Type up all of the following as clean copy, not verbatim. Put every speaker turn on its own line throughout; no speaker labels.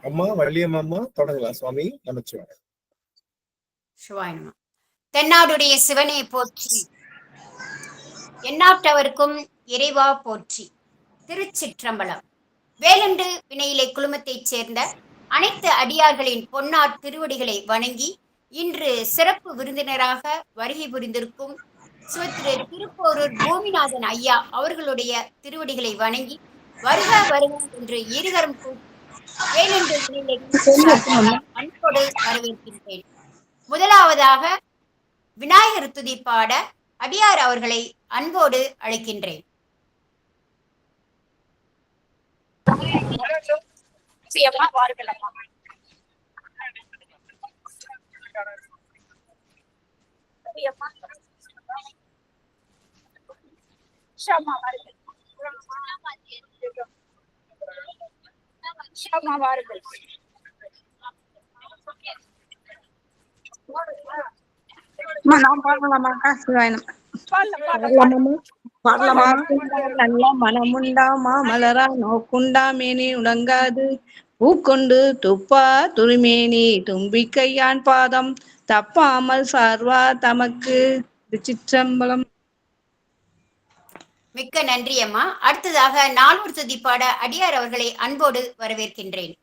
அம்மா வள்ளியம்மா தொடங்கலாம். சுவாமி நமச்சிவாய.
சிவாயனமா. தென்னாடுடைய சிவனை போற்றி, எந்நாட்டவருக்கும் இறைவா போற்றி. திருச்சிற்றம்பலம். வேலுண்டு வினையிலை குழுமத்தைச் சேர்ந்த அனைத்து அடியார்களின் பொன்னார் திருவடிகளை வணங்கி இன்று சிறப்பு விருந்தினராக வருகை புரிந்திருக்கும் சிவத்திரு திருப்போரூர் பூமிநாதன் ஐயா அவர்களுடைய திருவடிகளை வணங்கி வருக வருக என்று இருகரம் கூட்டி வேலுண்டு வினையிலை அன்போடு வரவேற்கின்றேன். முதலாவதாக விநாயகர் துதி பாட அடியார் அவர்களை அன்போடு அழைக்கின்றேன்.
நல்ல மனமுண்டாமா மலரா நோக்குண்டா மேனி உணங்காது பூக்கொண்டு துப்பா துருமேனி தும்பிக்கையான் பாதம் தப்பாமல் சார்வா தமக்கு. திருச்சிற்றம்பலம்.
மிக்க நன்றி அம்மா. அடுத்ததாக நால்வர் துதி பாட அடியார் அவர்களை அன்போடு வரவேற்கின்றேன்.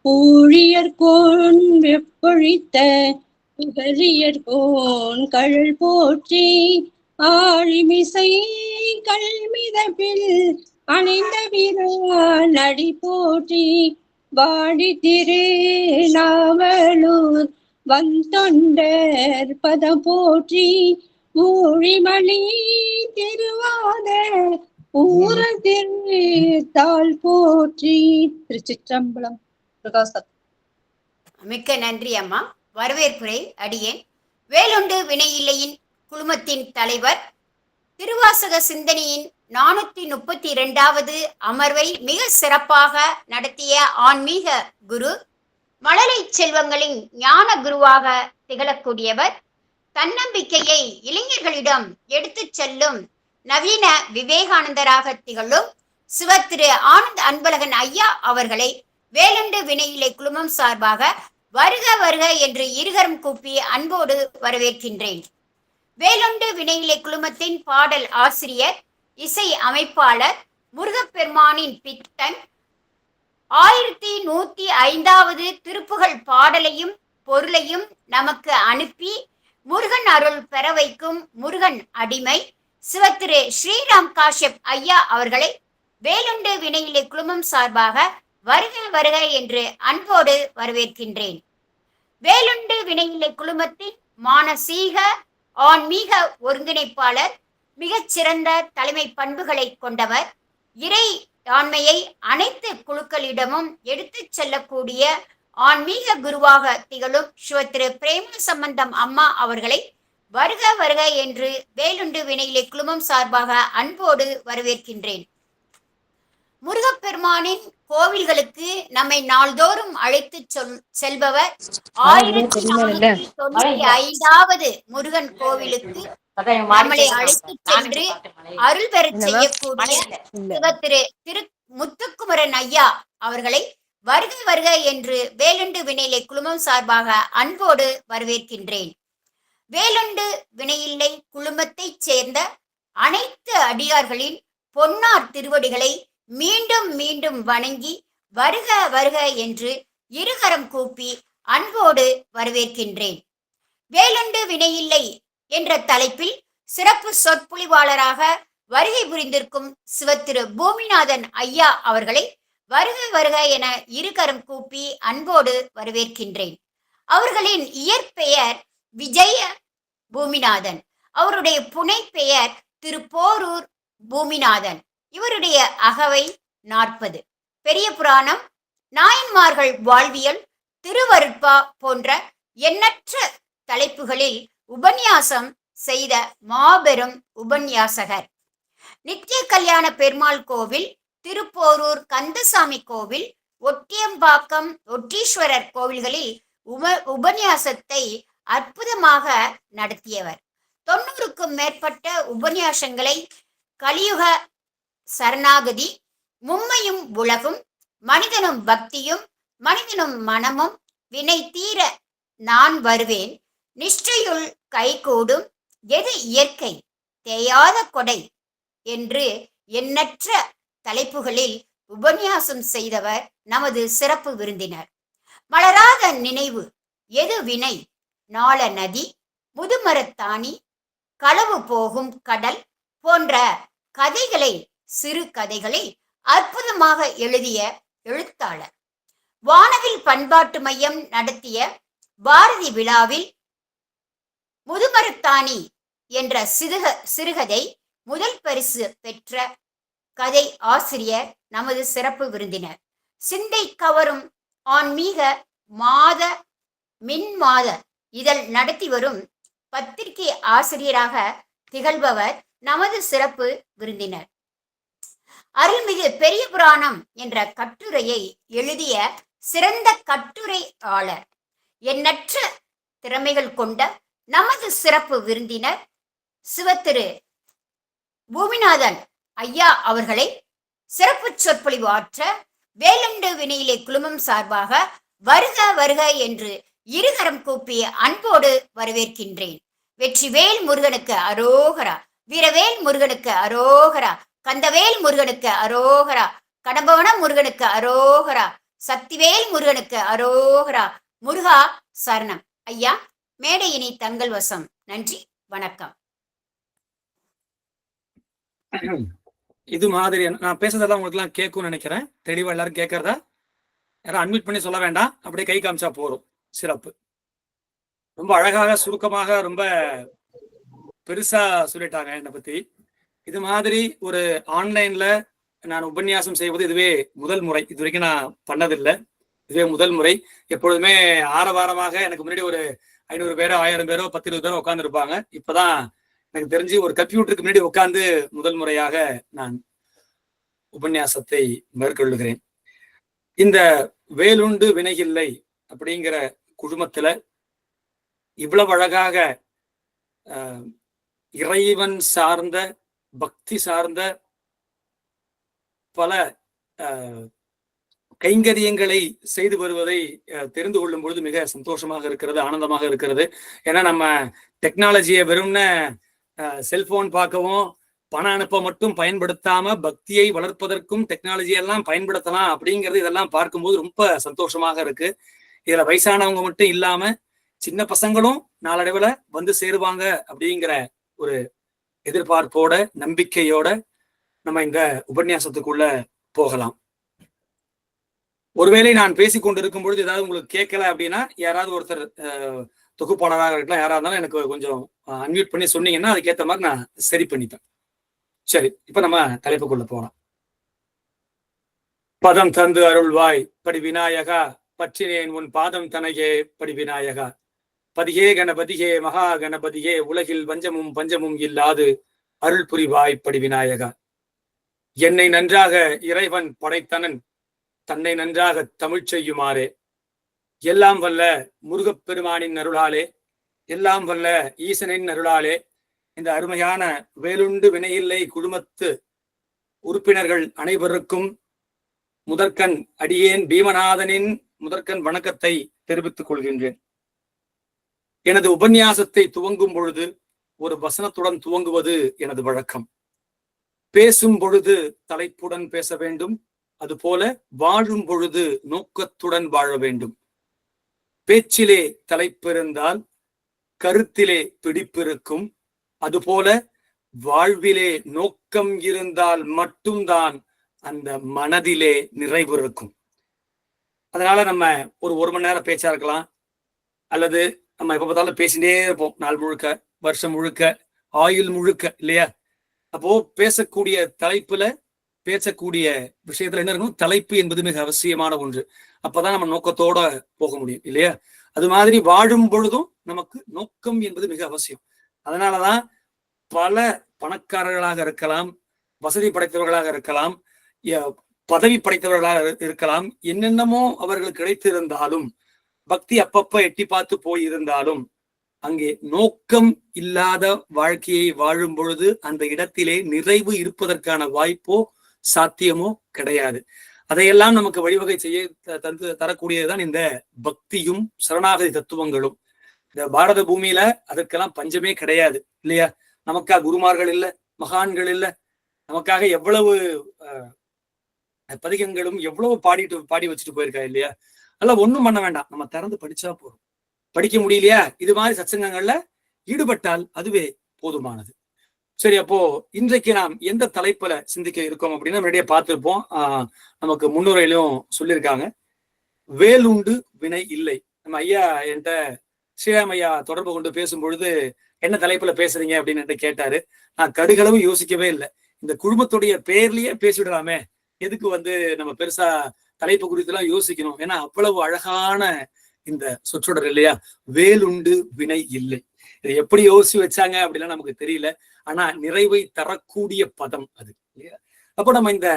ஊழியர்கோன் வெப்பொழித்த புகழியர்கோன் கழல் போற்றி ஆழிமிசை கல்மிதப்பில் அணைந்த வீரன் அடி போற்றி வாடி திரு நாவலூர் வந்தொண்டர் பதம் போற்றி ஊழிமணி திருவாத ஊரதிர்த்தாள் போற்றி. திருச்சிற்றம்பலம். பிரகாசம்.
மிக்க நன்றி அம்மா. வரவேற்புரை அடியேன். வேலுண்டு வினையில்லையின் குழுமத்தின் தலைவர், திருவாசக சிந்தனையின் 432வது அமர்வை மிக சிறப்பாக நடத்திய ஆன்மீக குரு, மழலை செல்வங்களின் ஞான குருவாக திகழக்கூடியவர், தன்னம்பிக்கையை இளைஞர்களிடம் எடுத்துச் செல்லும் நவீன விவேகானந்தராக திகழும் சிவத்திரு ஆனந்த் அன்பழகன் ஐயா அவர்களை வேலுண்டு வினையிலை குழுமம் சார்பாக வருக வருக என்று இருகரம் கூப்பி அன்போடு வரவேற்கின்றேன். வேலுண்டு வினையிலை குழுமத்தின் பாடல் ஆசிரியர், இசை அமைப்பாளர், முருகப்பெருமானின் பித்தன் 1105வது திருப்புகழ் பாடலையும் பொருளையும் நமக்கு அனுப்பி முருகன் அருள் பெற வைக்கும் முருகன் அடிமை சிவத்திரு ஸ்ரீராம் காஷ்யப் ஐயா அவர்களை வேலுண்டு வினையிலை குழுமம் சார்பாக வருக வருக என்று அன்போடு வரவேற்கின்றேன். வேலுண்டு வினையிலை குழுமத்தின் மானசீக ஆன்மீக ஒருங்கிணைப்பாளர், மிகச்சிறந்த தலைமை பண்புகளை கொண்டவர், இறை ஆண்மையை அனைத்து குழுக்களிடமும் எடுத்துச் செல்லக்கூடிய ஆன்மீக குருவாக திகழும் சிவத்திரு பிரேம சம்பந்தம் அம்மா அவர்களை வருக வருக என்று வேலுண்டு வினையிலை குழுமம் சார்பாக அன்போடு வரவேற்கின்றேன். முருகப்பெருமானின் கோவில்களுக்கு நம்மை நாள்தோறும் அழைத்து செல்பவர் 1495வது முருகன் கோவிலுக்கு நம்மளை அழைத்து சென்று அருள் பெற செய்யக்கூடிய திரு முத்துக்குமரன் ஐயா அவர்களை வருக வருக என்று வேலுண்டு வினையிலை குழுமம் சார்பாக அன்போடு வரவேற்கின்றேன். வேலுண்டு வினையில்லை குழுமத்தைச் சேர்ந்த அனைத்து அடியார்களின் பொன்னார் திருவடிகளை மீண்டும் மீண்டும் வணங்கி வருக வருக என்று இருகரம் கூப்பி அன்போடு வரவேற்கின்றேன். வேலுண்டு வினையில்லை என்ற தலைப்பில் சிறப்பு சொற்பொழிவாளராக வருகை புரிந்திருக்கும் சிவத்திரு பூமிநாதன் ஐயா அவர்களை வருக வருக என இருகரம் கூப்பி அன்போடு வரவேற்கின்றேன். அவர்களின் இயற்பெயர் விஜய பூமிநாதன், அவருடைய புனை பெயர் திருப்போரூர் பூமிநாதன். இவருடைய அகவை 40. பெரிய புராணம், நாயன்மார்கள் வாழ்வியல், திருவருட்பா போன்ற எண்ணற்ற தலைப்புகளில் உபன்யாசம் செய்த மாபெரும் உபன்யாசகர். நித்திய கல்யாண பெருமாள் கோவில், திருப்போரூர் கந்தசாமி கோவில், ஒட்டியம்பாக்கம் ஒட்டீஸ்வரர் கோவில்களில் உபன்யாசத்தை அற்புதமாக நடத்தியவர். 90க்கும் மேற்பட்ட உபன்யாசங்களை கலியுக சரணாகதி, மும்மையும் உலகும், மனிதனும் பக்தியும், மனிதனும் மனமும், வினை தீர நான் வருவேன், நிஷ்டையுள் கைகூடும், எது இயற்கை தேயாத கொடை என்று எண்ணற்ற தலைப்புகளில் உபன்யாசம் செய்தவர் நமது சிறப்பு விருந்தினர். மலராத நினைவு, எது வினை, நாள நதி, முதுமரத்தாணி, களவு போகும் கடல் போன்ற கதைகளை, சிறு கதைகளை அற்புதமாக எழுதிய எழுத்தாளர். வானவில் பண்பாட்டு மையம் நடத்திய பாரதி விழாவில் முதுமரத்தாணி என்ற சிறுகதை முதல் பரிசு பெற்ற கதை ஆசிரியர் நமது சிறப்பு விருந்தினர். சிந்தை கவரும் ஆன்மீக மாத மின்மாத இதழ் நடத்தி வரும் பத்திரிகை ஆசிரியராக திகழ்பவர் நமது சிறப்பு விருந்தினர். அருள்மிகு பெரிய புராணம் என்ற கட்டுரையை எழுதிய சிறந்த கட்டுரையாளர், எண்ணற்ற திறமைகள் கொண்ட நமது சிறப்பு விருந்தினர் சிவத்திரு பூமிநாதன் ஐயா அவர்களை சிறப்பு சொற்பொழிவு ஆற்ற வேலண்டு வினையிலே குழுமம் சார்பாக வருக வருக என்று இருகரம் கூப்பிய அன்போடு வரவேற்கின்றேன். வெற்றிவேல் முருகனுக்கு அரோகரா, வீரவேல் முருகனுக்கு அரோகரா, கந்தவேல் முருகனுக்கு அரோகரா, கடம்பவன முருகனுக்கு அரோகரா, சக்திவேல் முருகனுக்கு அரோகரா. முருகா சரணம். ஐயா, மேடையினை தங்கள் வசம். நன்றி, வணக்கம்.
இது மாதிரி நான் பேசுறதெல்லாம் உங்களுக்கு எல்லாம் கேட்கும்னு நினைக்கிறேன். தெளிவா எல்லாரும் கேட்கறதா? யாரும் அன்மியூட் பண்ணி சொல்ல வேண்டாம், அப்படியே கை காமிச்சா போறோம். சிறப்பு. ரொம்ப அழகாக சுருக்கமாக ரொம்ப பெருசா சொல்லிட்டாங்க என்னை பத்தி. இது மாதிரி ஒரு ஆன்லைன்ல நான் உபன்யாசம் செய்வது இதுவே முதல் முறை. இது வரைக்கும் நான் பண்ணதில்லை, இதுவே முதல் முறை. எப்பொழுதுமே ஆரவாரமாக எனக்கு முன்னாடி ஒரு 500 பேரோ 1000 பேரோ 10-20 பேரோ உட்கார்ந்து இருப்பாங்க. இப்பதான் எனக்கு தெரிஞ்சு ஒரு கம்ப்யூட்டருக்கு முன்னாடி உட்கார்ந்து முதல் முறையாக நான் உபன்யாசத்தை மேற்கொள்ளுகிறேன். இந்த வேலுண்டு வினையில்லை அப்படிங்கிற குழுமத்துல இவ்வளவு அழகாக இறைவன் சார்ந்த பக்தி சார்ந்த பல கைங்கரியங்களை செய்து வருவதை தெரிந்து கொள்ளும் பொழுது மிக சந்தோஷமாக இருக்கிறது, ஆனந்தமாக இருக்கிறது. ஏன்னா நம்ம டெக்னாலஜியை வெறும்ன செல்போன் பார்க்கவும் பணம் அனுப்ப மட்டும் பயன்படுத்தாம பக்தியை வளர்ப்பதற்கும் டெக்னாலஜி எல்லாம் பயன்படுத்தலாம் அப்படிங்கிறது இதெல்லாம் பார்க்கும்போது ரொம்ப சந்தோஷமாக இருக்கு. இதுல வயசானவங்க மட்டும் இல்லாம சின்ன பசங்களும் நாளடைவுல வந்து சேருவாங்க அப்படிங்கிற ஒரு எதிர்பார்ப்போட நம்பிக்கையோட நம்ம இந்த உபன்யாசத்துக்குள்ள போகலாம். ஒருவேளை நான் பேசிக் கொண்டிருக்கும் பொழுது ஏதாவது உங்களுக்கு கேட்கல அப்படின்னா யாராவது ஒருத்தர் தொகுப்பாளராக இருக்கலாம், யாராவது இருந்தாலும் எனக்கு கொஞ்சம் அன்மியூட் பண்ணி சொன்னீங்கன்னா அதுக்கேற்ற மாதிரி நான் சரி பண்ணிப்பேன். சரி, இப்ப நம்ம தலைப்புக்குள்ள போறோம். பதம் தந்து அருள்வாய் படி விநாயகா, பற்றினேன் உன் பாதம் தனையே படி விநாயகா. பதிகே கணபதியே மகா கணபதியே, உலகில் வஞ்சமும் பஞ்சமும் இல்லாது அருள் புரிவாய் படி விநாயகா. என்னை நன்றாக இறைவன் படைத்தனன், தன்னை நன்றாக தமிழ் செய்யுமாறே. எல்லாம் வல்ல முருகப்பெருமானின் அருளாலே, எல்லாம் வல்ல ஈசனின் அருளாலே இந்த அருமையான வேலுண்டு வினையில்லை குழுமத்து உறுப்பினர்கள் அனைவருக்கும் முதற்கண் அடியேன் பீமநாதனின் முதற்கண் வணக்கத்தை தெரிவித்துக் கொள்கின்றேன். எனது உபன்யாசத்தை துவங்கும் பொழுது ஒரு வசனத்துடன் துவங்குவது எனது வழக்கம். பேசும் பொழுது தலைப்புடன் பேச வேண்டும், அதுபோல வாழும் பொழுது நோக்கத்துடன் வாழ வேண்டும். பேச்சிலே தலைப்பிருந்தால் கருத்திலே பிடிப்பிருக்கும், அதுபோல வாழ்விலே நோக்கம் இருந்தால் மட்டும்தான் அந்த மனதிலே நிறைவு இருக்கும். அதனால நம்ம ஒரு மணி நேரம் பேச்சா இருக்கலாம், அல்லது நம்ம எப்ப பார்த்தாலும் பேசிட்டே இருப்போம், நாள் முழுக்க, வருஷம் முழுக்க, ஆயுள் முழுக்க, இல்லையா? அப்போ பேசக்கூடிய தலைப்புல பேசக்கூடிய விஷயத்துல என்ன இருக்கணும், தலைப்பு என்பது மிக அவசியமான ஒன்று. அப்பதான் நம்ம நோக்கத்தோட போக முடியும், இல்லையா? அது மாதிரி வாழும் பொழுதும் நமக்கு நோக்கம் என்பது மிக அவசியம். அதனாலதான் பல பணக்காரர்களாக இருக்கலாம், வசதி படைத்தவர்களாக இருக்கலாம், பதவி படைத்தவர்களாக இருக்கலாம், என்னென்னமோ அவர்கள் கிடைத்திருந்தாலும், பக்தி அப்பப்ப எட்டி பார்த்து போயிருந்தாலும், அங்கே நோக்கம் இல்லாத வாழ்க்கையை வாழும் பொழுது அந்த இடத்திலே நிறைவு இருப்பதற்கான வாய்ப்போ சாத்தியமோ கிடையாது. அதையெல்லாம் நமக்கு வழிவகை செய்ய தரக்கூடியதுதான் இந்த பக்தியும் சரணாகதி தத்துவங்களும். இந்த பாரத பூமியில அதற்கெல்லாம் பஞ்சமே கிடையாது இல்லையா? நமக்காக குருமார்கள் இல்ல, மகான்கள் இல்ல, நமக்காக எவ்வளவு பதிகங்களும் எவ்வளவு பாடி வச்சுட்டு போயிருக்கா இல்லையா? அதெல்லாம் ஒண்ணும் பண்ண வேண்டாம், நம்ம திறந்து படிச்சா போதும். படிக்க முடியலையா, இது மாதிரி சத்சங்கங்கள்ல ஈடுபட்டால் அதுவே போதுமானது. சரி, அப்போ இன்றைக்கு நாம் எந்த தலைப்புல சிந்திக்க இருக்கோம் அப்படின்னா, முன்னாடியே பார்த்திருப்போம். நமக்கு முன்னுரையிலும் சொல்லியிருக்காங்க, வேலுண்டு வினை இல்லை. நம்ம ஐயா என்கிட்ட ஸ்ரீராம் ஐயா தொடர்பு கொண்டு பேசும் பொழுது என்ன தலைப்புல பேசுறீங்க அப்படின்னு என்கிட்ட கேட்டாரு. நான் கடுகளவும் யோசிக்கவே இல்லை. இந்த குழுமத்துடைய பேர்லயே பேசிவிடலாமே, எதுக்கு நம்ம பெருசா தலைப்பு குறித்து எல்லாம் யோசிக்கணும். ஏன்னா அவ்வளவு அழகான இந்த சொற்றொடர் இல்லையா, வேலுண்டு வினை இல்லை. இதை எப்படி யோசிச்சு வச்சாங்க அப்படின்னா நமக்கு தெரியல. ஆனா நிறைவை தரக்கூடிய பதம் அது இல்லையா? அப்போ நம்ம இந்த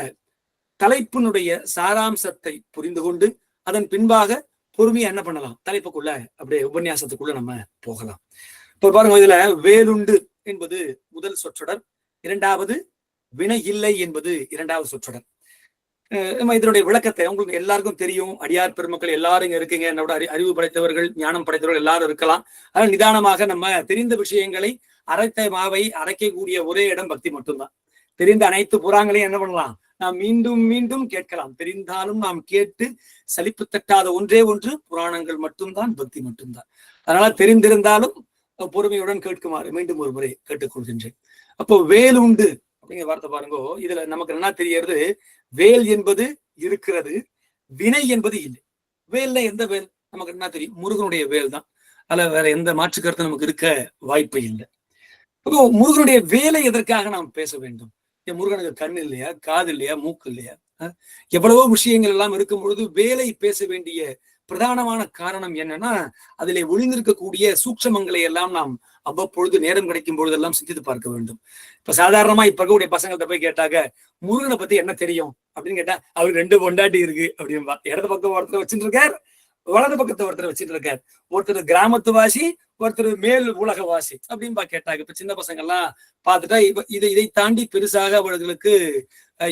தலைப்பினுடைய சாராம்சத்தை புரிந்து கொண்டு அதன் பின்பாக பொறுமையா என்ன பண்ணலாம், தலைப்புக்குள்ள அப்படியே உபன்யாசத்துக்குள்ள நம்ம போகலாம். இப்ப பாருங்க, இதுல வேலுண்டு என்பது முதல் சொற்றொடர், இரண்டாவது வினை இல்லை என்பது இரண்டாவது சொற்றொடர். நம்ம இதனுடைய விளக்கத்தை உங்களுக்கு எல்லாருக்கும் தெரியும். அடியார் பெருமக்கள் எல்லாரும் இங்க இருக்கீங்க, என்னோட அறிவு படைத்தவர்கள், ஞானம் படைத்தவர்கள் எல்லாரும் இருக்கலாம். அதனால நிதானமாக நம்ம தெரிந்த விஷயங்களை அரைத்த மாவை அரைக்கக்கூடிய ஒரே இடம் பக்தி மட்டும்தான். தெரிந்த அனைத்து புறாங்களையும் என்ன பண்ணலாம், நாம் மீண்டும் மீண்டும் கேட்கலாம். தெரிந்தாலும் நாம் கேட்டு சலிப்பு தட்டாத ஒன்றே ஒன்று புராணங்கள் மட்டும்தான், பக்தி மட்டும்தான். அதனால தெரிந்திருந்தாலும் பொறுமையுடன் கேட்குமாறு மீண்டும் ஒரு முறை கேட்டுக்கொள்கின்றேன். அப்போ வேலுண்டு அப்படிங்கிற வார்த்தை பாருங்கோ, இதுல நமக்கு என்ன தெரியறது, வேல் என்பது இருக்கிறது, வினை என்பது இல்லை. வேல்ல எந்த வேல் நமக்கு என்ன தெரியும், முருகனுடைய வேல் தான். அதுல வேற எந்த மாற்று கருத்து நமக்கு இருக்க வாய்ப்பு இல்லை. அப்போ முருகனுடைய வேலை எதற்காக நாம் பேச வேண்டும்? முருகனுக்கு கண் இல்லையா, காது இல்லையா, மூக்கு இல்லையா? எவ்வளவோ விஷயங்கள் எல்லாம் இருக்கும் பொழுது வேலை பேச வேண்டிய பிரதானமான காரணம் என்னன்னா, அதிலே ஒளிந்திருக்கக்கூடிய சூட்சமங்களை எல்லாம் நாம் அவ்வப்பொழுது நேரம் கிடைக்கும் பொழுதெல்லாம் சிந்தித்து பார்க்க வேண்டும். இப்ப சாதாரணமா இப்ப இருக்கக்கூடிய பசங்கள்ட்ட போய் கேட்டாக்க, முருகனை பத்தி என்ன தெரியும் அப்படின்னு கேட்டா, அவருக்கு 2 பொண்டாட்டி இருக்கு அப்படின்பா. இடது பக்கம் ஒருத்தர் வச்சுட்டு இருக்கார், வலது பக்கத்தை ஒருத்தர் வச்சுட்டு இருக்கார். ஒருத்தர் கிராமத்து வாசி, ஒருத்தர் மேல் உலக வாசி அப்படின்பா கேட்டாங்க. இப்ப சின்ன பசங்க எல்லாம் பார்த்துட்டா இதை தாண்டி பெருசாக அவர்களுக்கு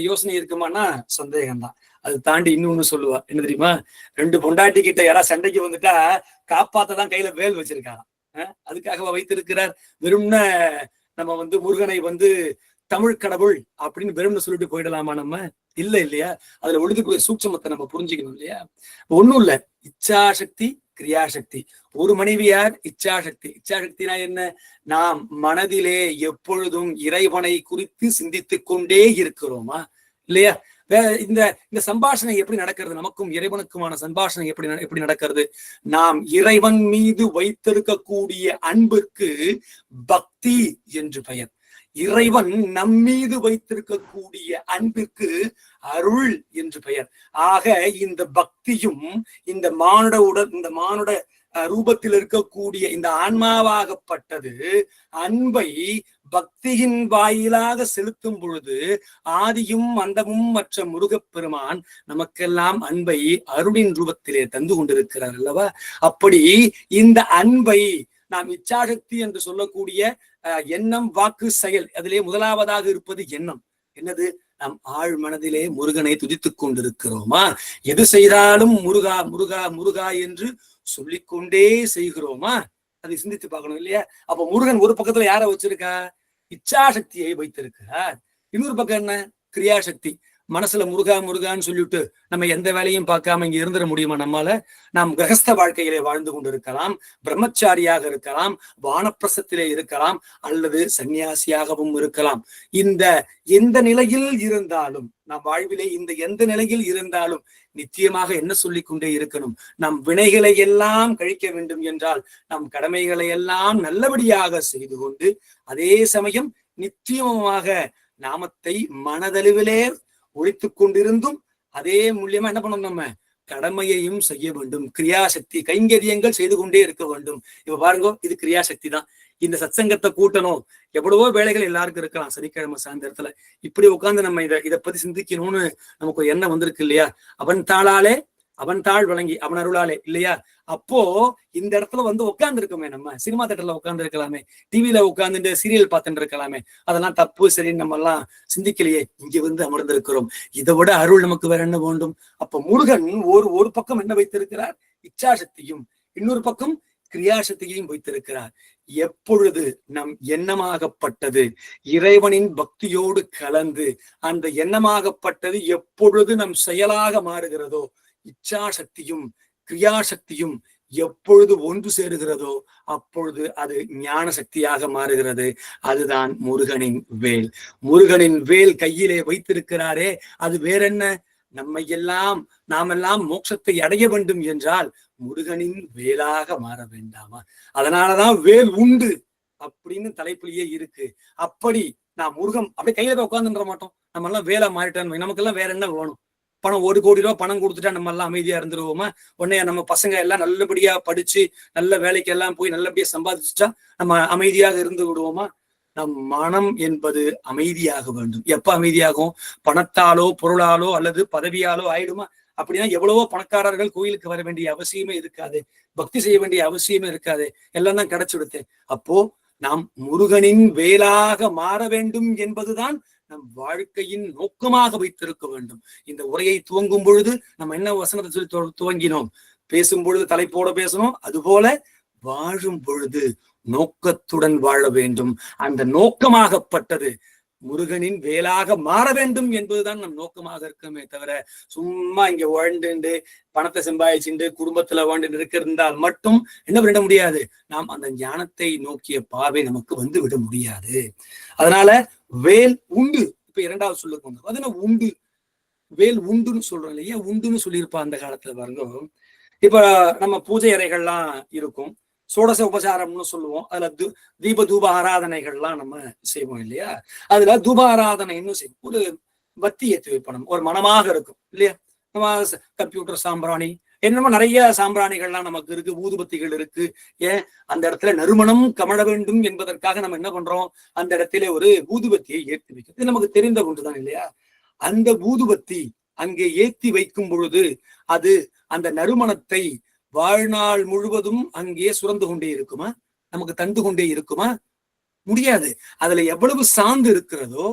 யோசனை இருக்குமானா சந்தேகம்தான். அது தாண்டி இன்னொன்னு சொல்லுவா, என்ன தெரியுமா, 2 பொண்டாட்டி கிட்ட யாராவது சண்டைக்கு வந்துட்டா காப்பாத்ததான் கையில வேல் வச்சிருக்காராம். அதுக்காக வைத்திருக்கிறார். வெறும்ன நம்ம முருகனை தமிழ் கடவுள் அப்படின்னு வெறும்னு சொல்லிட்டு போயிடலாமா? நம்ம இல்ல இல்லையா? அதுல ஒழுதுக்குரிய சூட்சமத்தை நம்ம புரிஞ்சுக்கணும் இல்லையா? ஒண்ணும் இல்ல, இச்சாசக்தி கிரியாசக்தி. ஒரு மனைவியார் இச்சாசக்தி. இச்சாசக்தினா என்ன? நாம் மனதிலே எப்பொழுதும் இறைவனை குறித்து சிந்தித்துக் கொண்டே இருக்கிறோமா இல்லையா? இந்த சம்பாஷணை எப்படி நடக்கிறது? நமக்கும் இறைவனுக்குமான சம்பாஷணை எப்படி நடக்கிறது? நாம் இறைவன் மீது வைத்திருக்கக்கூடிய அன்பிற்கு பக்தி என்று பெயர். இறைவன் நம்மீது வைத்திருக்கக்கூடிய அன்பிற்கு அருள் என்று பெயர். ஆக இந்த பக்தியும் இந்த மானுட ரூபத்தில் இருக்கக்கூடிய இந்த ஆன்மாவாகப்பட்டது அன்பை பக்தியின் வாயிலாக செலுத்தும் பொழுது ஆதியும் அந்தமும் மற்ற முருகப்பெருமான் நமக்கெல்லாம் அன்பை அருளின் ரூபத்திலே தந்து கொண்டிருக்கிறார் அல்லவா? அப்படி இந்த அன்பை நாம் இச்சாசக்தி என்று சொல்லக்கூடிய எண்ணம், வாக்கு, செயல், அதிலே முதலாவதாக இருப்பது எண்ணம். என்னது? நாம் ஆழ் மனதிலே முருகனை துதித்துக் கொண்டிருக்கிறோமா? எது செய்தாலும் முருகா முருகா முருகா என்று சொல்லிக்கொண்டே செய்கிறோமா? அதை சிந்தித்து பார்க்கணும் இல்லையா? அப்ப முருகன் ஒரு பக்கத்துல யாரை வச்சிருக்கா? இச்சாசக்தியை வைத்திருக்கிறார். இன்னொரு பக்கம் என்ன? கிரியாசக்தி. மனசுல முருகா முருகான்னு சொல்லிட்டு நம்ம எந்த வேலையும் பார்க்காம இங்க இருந்துட முடியுமா? நம்மால நாம் கிரகஸ்த வாழ்க்கையிலே வாழ்ந்து கொண்டு இருக்கலாம், பிரம்மச்சாரியாக இருக்கலாம், வானப்பிரசத்திலே இருக்கலாம், அல்லது சன்னியாசியாகவும் இருக்கலாம். இந்த எந்த நிலையில் இருந்தாலும், நம் வாழ்விலே இந்த எந்த நிலையில் இருந்தாலும் நிச்சயமாக என்ன சொல்லிக் கொண்டே இருக்கணும்? நம் வினைகளை எல்லாம் கழிக்க வேண்டும் என்றால் நம் கடமைகளை எல்லாம் நல்லபடியாக செய்து கொண்டு அதே சமயம் நிச்சயமாக நாமத்தை மனதளவிலே ஒழித்துக் கொண்டிருந்தும் அதே மூலியமா என்ன பண்ணணும்? நம்ம கடமையையும் செய்ய வேண்டும். கிரியாசக்தி, கைங்கரியங்கள் செய்து கொண்டே இருக்க வேண்டும். இப்ப பாருங்க, இது கிரியாசக்தி தான். இந்த சத்சங்கத்தை கூட்டணும், எவ்வளவோ வேலைகள் எல்லாருக்கும் இருக்கலாம். சனிக்கிழமை சாயந்தரத்துல இப்படி உட்கார்ந்து நம்ம இதை பத்தி சிந்திக்கணும்னு நமக்கு ஒரு எண்ணம் வந்திருக்கு இல்லையா? அவன் தாளாலே அவன் தாழ் வழங்கி அவன் அருளாலே இல்லையா? அப்போ இந்த இடத்துல வந்து உட்கார்ந்து இருக்கோமே, நம்ம சினிமா தியேட்டர்ல உட்கார்ந்து இருக்கலாமே, டிவியில உட்கார்ந்துட்டு சீரியல் பார்த்துட்டு இருக்கலாமே, அதெல்லாம் தப்பு சரின்னு நம்ம எல்லாம் சிந்திக்கலையே. இங்க வந்து அமர்ந்து இருக்கிறோம். இதை விட அருள் நமக்கு வேற என்ன வேண்டும்? அப்ப முருகன் ஒரு பக்கம் என்ன வைத்திருக்கிறார்? இச்சாசக்தியும், இன்னொரு பக்கம் கிரியாசக்தியையும் வைத்திருக்கிறார். எப்பொழுது நம் எண்ணமாகப்பட்டது இறைவனின் பக்தியோடு கலந்து அந்த எண்ணமாகப்பட்டது எப்பொழுது நம் செயலாக மாறுகிறதோ, இச்சாசக்தியும் கிரியாசக்தியும் எப்பொழுது ஒன்று சேருகிறதோ அப்பொழுது அது ஞான சக்தியாக மாறுகிறது. அதுதான் முருகனின் வேல். முருகனின் வேல் கையிலே வைத்திருக்கிறாரே, அது வேறென்ன? நாமெல்லாம் மோட்சத்தை அடைய வேண்டும் என்றால் முருகனின் வேலாக மாற வேண்டாமா? அதனாலதான் வேல் உண்டு அப்படின்னு தலைப்புலயே இருக்கு. அப்படி நான் முருகன் அப்படியே கையில உட்காந்துன்ற மாட்டோம். நம்ம எல்லாம் வேலை மாறிட்டோம். நமக்கெல்லாம் வேற என்ன வேணும்? பணம் 1 கோடி ரூபாய் பணம் கொடுத்துட்டா நம்ம எல்லாம் அமைதியா இருந்துருவோமா? உடனே நம்ம பசங்க எல்லாம் நல்லபடியா படிச்சு நல்ல வேலைக்கு எல்லாம் போய் நல்லபடியா சம்பாதிச்சுட்டா நம்ம அமைதியாக இருந்து விடுவோமா? நம் மனம் என்பது அமைதியாக வேண்டும். எப்ப அமைதியாகும்? பணத்தாலோ பொருளாலோ அல்லது பதவியாலோ ஆயிடுமா? அப்படின்னா எவ்வளவோ பணக்காரர்கள் கோயிலுக்கு வர வேண்டிய அவசியமே இருக்காது, பக்தி செய்ய வேண்டிய அவசியமே இருக்காது, எல்லாம் தான் கிடைச்சுடுத்து. அப்போ நாம் முருகனின் வேலாக மாற வேண்டும் என்பதுதான் நம் வாழ்க்கையின் நோக்கமாக வைத்திருக்க வேண்டும். இந்த உரையை துவங்கும் பொழுது நம்ம என்ன வசனத்தை சொல்லி துவங்கினோம்? பேசும் பொழுது தலைப்போட பேசணும். அதுபோல வாழும் பொழுது நோக்கத்துடன் வாழ வேண்டும். அந்த நோக்கமாகப்பட்டது முருகனின் வேலாக மாற வேண்டும் என்பதுதான் நம் நோக்கமாக இருக்கமே தவிர சும்மா இங்க வாழ்ந்துண்டு பணத்தை சம்பாதிச்சுட்டு குடும்பத்துல வாழ்ந்து இருக்கிருந்தால் மட்டும் என்ன விட முடியாது. நாம் அந்த ஞானத்தை நோக்கிய பார்வை நமக்கு வந்து விட முடியாது. அதனால வேல் உண்டு. இப்ப 2வது சொல்லுக்கு வந்து அது என்ன உண்டு? வேல் உண்டுன்னு சொல்றோம் இல்லையா? உண்டுன்னு சொல்லியிருப்பா அந்த காலத்துல பாருங்க. இப்ப நம்ம பூஜை அறைகள்லாம் இருக்கும், சோடச உபசாரம்னு சொல்லுவோம். அதுல தீப தூப ஆராதனைகள்லாம் நம்ம செய்வோம் இல்லையா? அதுல தூப ஆராதனைன்னு செய்வோம். ஒரு பத்தி ஏற்றி வைப்பணும், ஒரு மனமாக இருக்கும் இல்லையா? நம்ம கம்ப்யூட்டர் சாம்பிராணி என்னமோ நிறைய சாம்பிராணிகள்லாம் நமக்கு இருக்கு, ஊதுபத்திகள் இருக்கு. ஏன் அந்த இடத்துல நறுமணம் கமழ வேண்டும் என்பதற்காக நம்ம என்ன பண்றோம்? அந்த இடத்துல ஒரு ஊதுபத்தியை ஏற்றி வைக்கிறது. இது நமக்கு தெரிந்த ஒன்றுதான் இல்லையா? அந்த ஊதுபத்தி அங்கே ஏற்றி வைக்கும் பொழுது அது அந்த நறுமணத்தை வாழ்நாள் முழுவதும் அங்கே சுரந்து கொண்டே இருக்குமா? நமக்கு தந்து கொண்டே இருக்குமா? முடியாது. அதுல எவ்வளவு சார்ந்து இருக்கிறதோ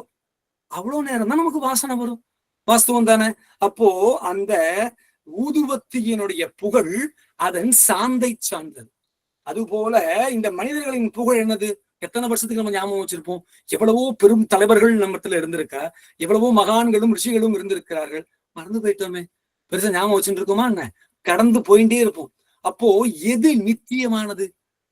அவ்வளவு நேரம் தான் நமக்கு வாசனை வரும். வாஸ்தவம் தானே? அப்போ அந்த ஊதுபத்தியினுடைய புகழ் அதன் சாந்தை சார்ந்தது. அதுபோல இந்த மனிதர்களின் புகழ் என்னது? எத்தனை வருஷத்துக்கு நம்ம ஞாபகம் வச்சிருப்போம்? எவ்வளவோ பெரும் தலைவர்கள் நம்மத்துல இருந்திருக்கா, எவ்வளவோ மகான்களும் ரிஷிகளும் இருந்திருக்கிறார்கள். மறந்து போயிட்டோமே, பெருசா ஞாபகம் வச்சுட்டு இருக்கோமா என்ன? கடந்து போயிட்டே இருப்போம். அப்போ எது நித்தியமானது?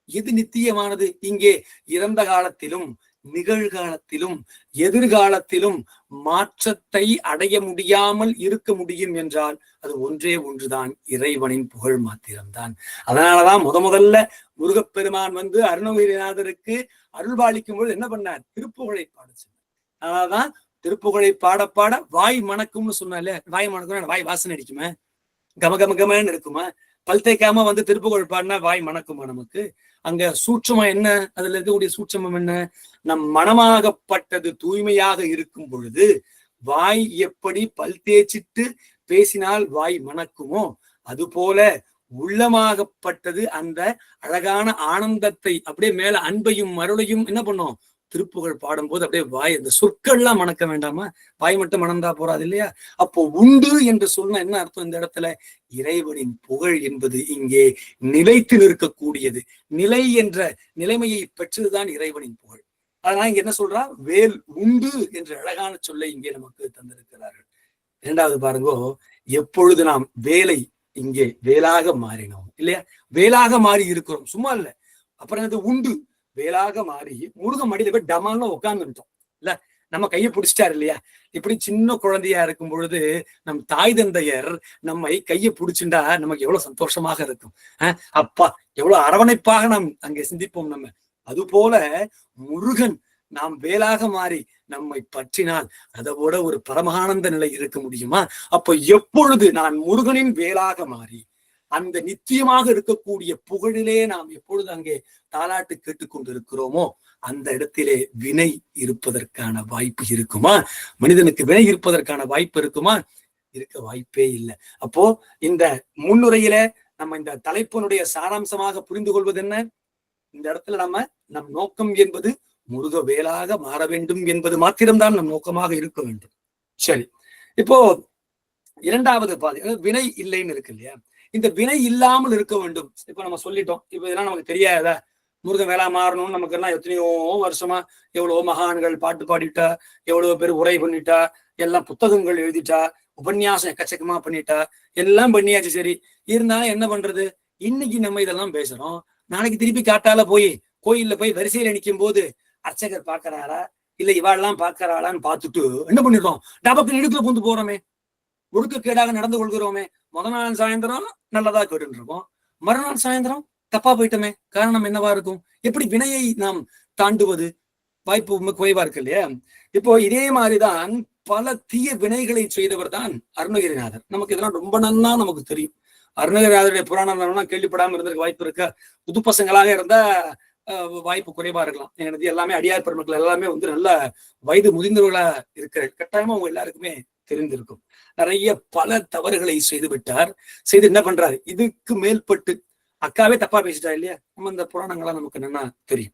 எது நித்தியமானது? இங்கே இறந்த காலத்திலும் நிகழ்காலத்திலும் எதிர்காலத்திலும் மாற்றத்தை அடைய முடியாமல் இருக்க முடியும் என்றால் அது ஒன்றே ஒன்றுதான், இறைவனின் புகழ் மாத்திரம்தான். அதனாலதான் முதல்ல முருகப்பெருமான் வந்து அருணகிரிநாதருக்கு அருள்பாலிக்கும் பொழுது என்ன பண்ணார்? திருப்புகழை பாட சொன்னார். அதனாலதான் திருப்புகழை பாட பாட வாய் மணக்கும்னு சொன்னால. வாய் மணக்கும், வாய் வாசனை அடிக்குமா? கமகமகமன்னு இருக்குமா? பல் தேய்க்காம வந்து திருப்புகழ் பாடினா வாய் மணக்குமா நமக்கு? அங்க சூட்சமம் என்ன? அதுல இருக்கக்கூடிய சூட்சமம் என்ன? நம் மனமாகப்பட்டது தூய்மையாக இருக்கும் பொழுது வாய் எப்படி பல் தேய்ச்சிட்டு பேசினால் வாய் மணக்குமோ அதுபோல உள்ளமாகப்பட்டது அந்த அழகான ஆனந்தத்தை அப்படியே மேல அன்பையும் அருளையும் என்ன பண்ணும்? திருப்புகழ் பாடும்போது அப்படியே வாய், அந்த சொற்கள்லாம் மணக்க வேண்டாமா? வாய் மட்டும் மணந்தா போறாது இல்லையா? அப்போ உண்டு என்று சொன்ன என்ன அர்த்தம்? இந்த இடத்துல இறைவனின் புகழ் என்பது இங்கே நிலைத்து நிற்கக்கூடியது. நிலை என்ற நிலைமையை பெற்றதுதான் இறைவனின் புகழ். அதனால இங்க என்ன சொல்றா? வேல் உண்டு என்ற அழகான சொல்லை இங்கே நமக்கு தந்திருக்கிறார்கள். 2வது பாருங்கோ, எப்பொழுது நாம் வேலை இங்கே வேலாக மாறினோம் இல்லையா? வேலாக மாறி இருக்கிறோம், சும்மா இல்ல. அப்புறம் இது உண்டு வேலாக மாறி முருகன் மடியில போய் டமான்னு உட்கார்ந்துட்டோம் இல்ல? நம்ம கையை பிடிச்சிட்டாரு இல்லையா? இப்படி சின்ன குழந்தையா இருக்கும் பொழுது நம் தாய் தந்தையர் நம்மை கையை பிடிச்சுண்டா நமக்கு எவ்வளவு சந்தோஷமாக இருக்கும். அப்பா எவ்வளவு அரவணைப்பாக நாம் அங்கே சிந்திப்போம் நம்ம. அது போல முருகன் நாம் வேலாக மாறி நம்மை பற்றினால் அதை விட ஒரு பரமானந்த நிலை இருக்க முடியுமா? அப்ப எப்பொழுது நான் முருகனின் வேலாக மாறி அந்த நித்தியமாக இருக்கக்கூடிய புகழிலே நாம் எப்பொழுது அங்கே தாலாட்டு கேட்டுக்கொண்டு இருக்கிறோமோ அந்த இடத்திலே வினை இருப்பதற்கான வாய்ப்பு இருக்குமா? மனிதனுக்கு வினை இருப்பதற்கான வாய்ப்பு இருக்குமா? இருக்க வாய்ப்பே இல்லை. அப்போ இந்த முன்னுரையில நம்ம இந்த தலைப்பினுடைய சாராம்சமாக புரிந்து கொள்வது என்ன? இந்த இடத்துல நம் நோக்கம் என்பது முருக வேலாக மாற வேண்டும் என்பது மாத்திரம்தான் நம் நோக்கமாக இருக்க வேண்டும். சரி, இப்போ இரண்டாவது பாதை வினை இல்லைன்னு இருக்கு இல்லையா? இந்த வினை இல்லாமல் இருக்க வேண்டும். இப்ப நம்ம சொல்லிட்டோம், இப்ப இதெல்லாம் நமக்கு தெரியாதா? முருகன் வேளா மாறணும்னு நமக்கு எல்லாம் எத்தனையோ வருஷமா எவ்வளவோ மகான்கள் பாட்டு பாடிட்டா, எவ்வளவு பேர் உரை பண்ணிட்டா, எல்லாம் புத்தகங்கள் எழுதிட்டா, உபன்யாசம் எக்கச்சக்கமா பண்ணிட்டா, எல்லாம் பண்ணியாச்சு. சரி, இருந்தாலும் என்ன பண்றது? இன்னைக்கு நம்ம இதெல்லாம் பேசுறோம், நாளைக்கு திருப்பி காட்டால போய் கோயில்ல போய் வரிசையில நிற்கும் போது அர்ச்சகர் பாக்குறாரா இல்ல இவாள்லாம் பாக்குறாளான்னு பார்த்துட்டு என்ன பண்ணிடுறோம்? டபக்கு இடுக்குல பூந்து போறோமே, ஒழுக்கக்கேடாக நடந்து கொள்கிறோமே. முதல் நாள் சாயந்தரம் நல்லதா கேட்டு இருக்கோம், மறுநாள் சாயந்தரம் தப்பா போயிட்டோமே. காரணம் என்னவா இருக்கும்? எப்படி வினையை நாம் தாண்டுவது? வாய்ப்பு குறைவா இருக்கு இல்லையா? இப்போ இதே மாதிரிதான் பல தீய வினைகளை செய்தவர் தான் அருணகிரிநாதர். நமக்கு இதெல்லாம் ரொம்ப நன்னா நமக்கு தெரியும். அருணகிரிநாதருடைய புராணம் கேள்விப்படாம இருந்திருக்க வாய்ப்பு இருக்க. புது பசங்களாக இருந்தா வாய்ப்பு குறைவா இருக்கலாம். எனது எல்லாமே அடியார் பெருமக்கள் எல்லாமே நல்ல வயது முதிர்ந்தவர்களா இருக்கிற கட்டாயமா அவங்க எல்லாருக்குமே தெரிந்திருக்கும். நிறைய பல தவறுகளை செய்து விட்டார். செய்து என்ன பண்றாரு? இதுக்கு மேல்பட்டு அக்காவே தப்பா பேசிட்டா இல்லையா? நம்ம இந்த புராணங்கள்லாம் நமக்கு என்னன்னா தெரியும்.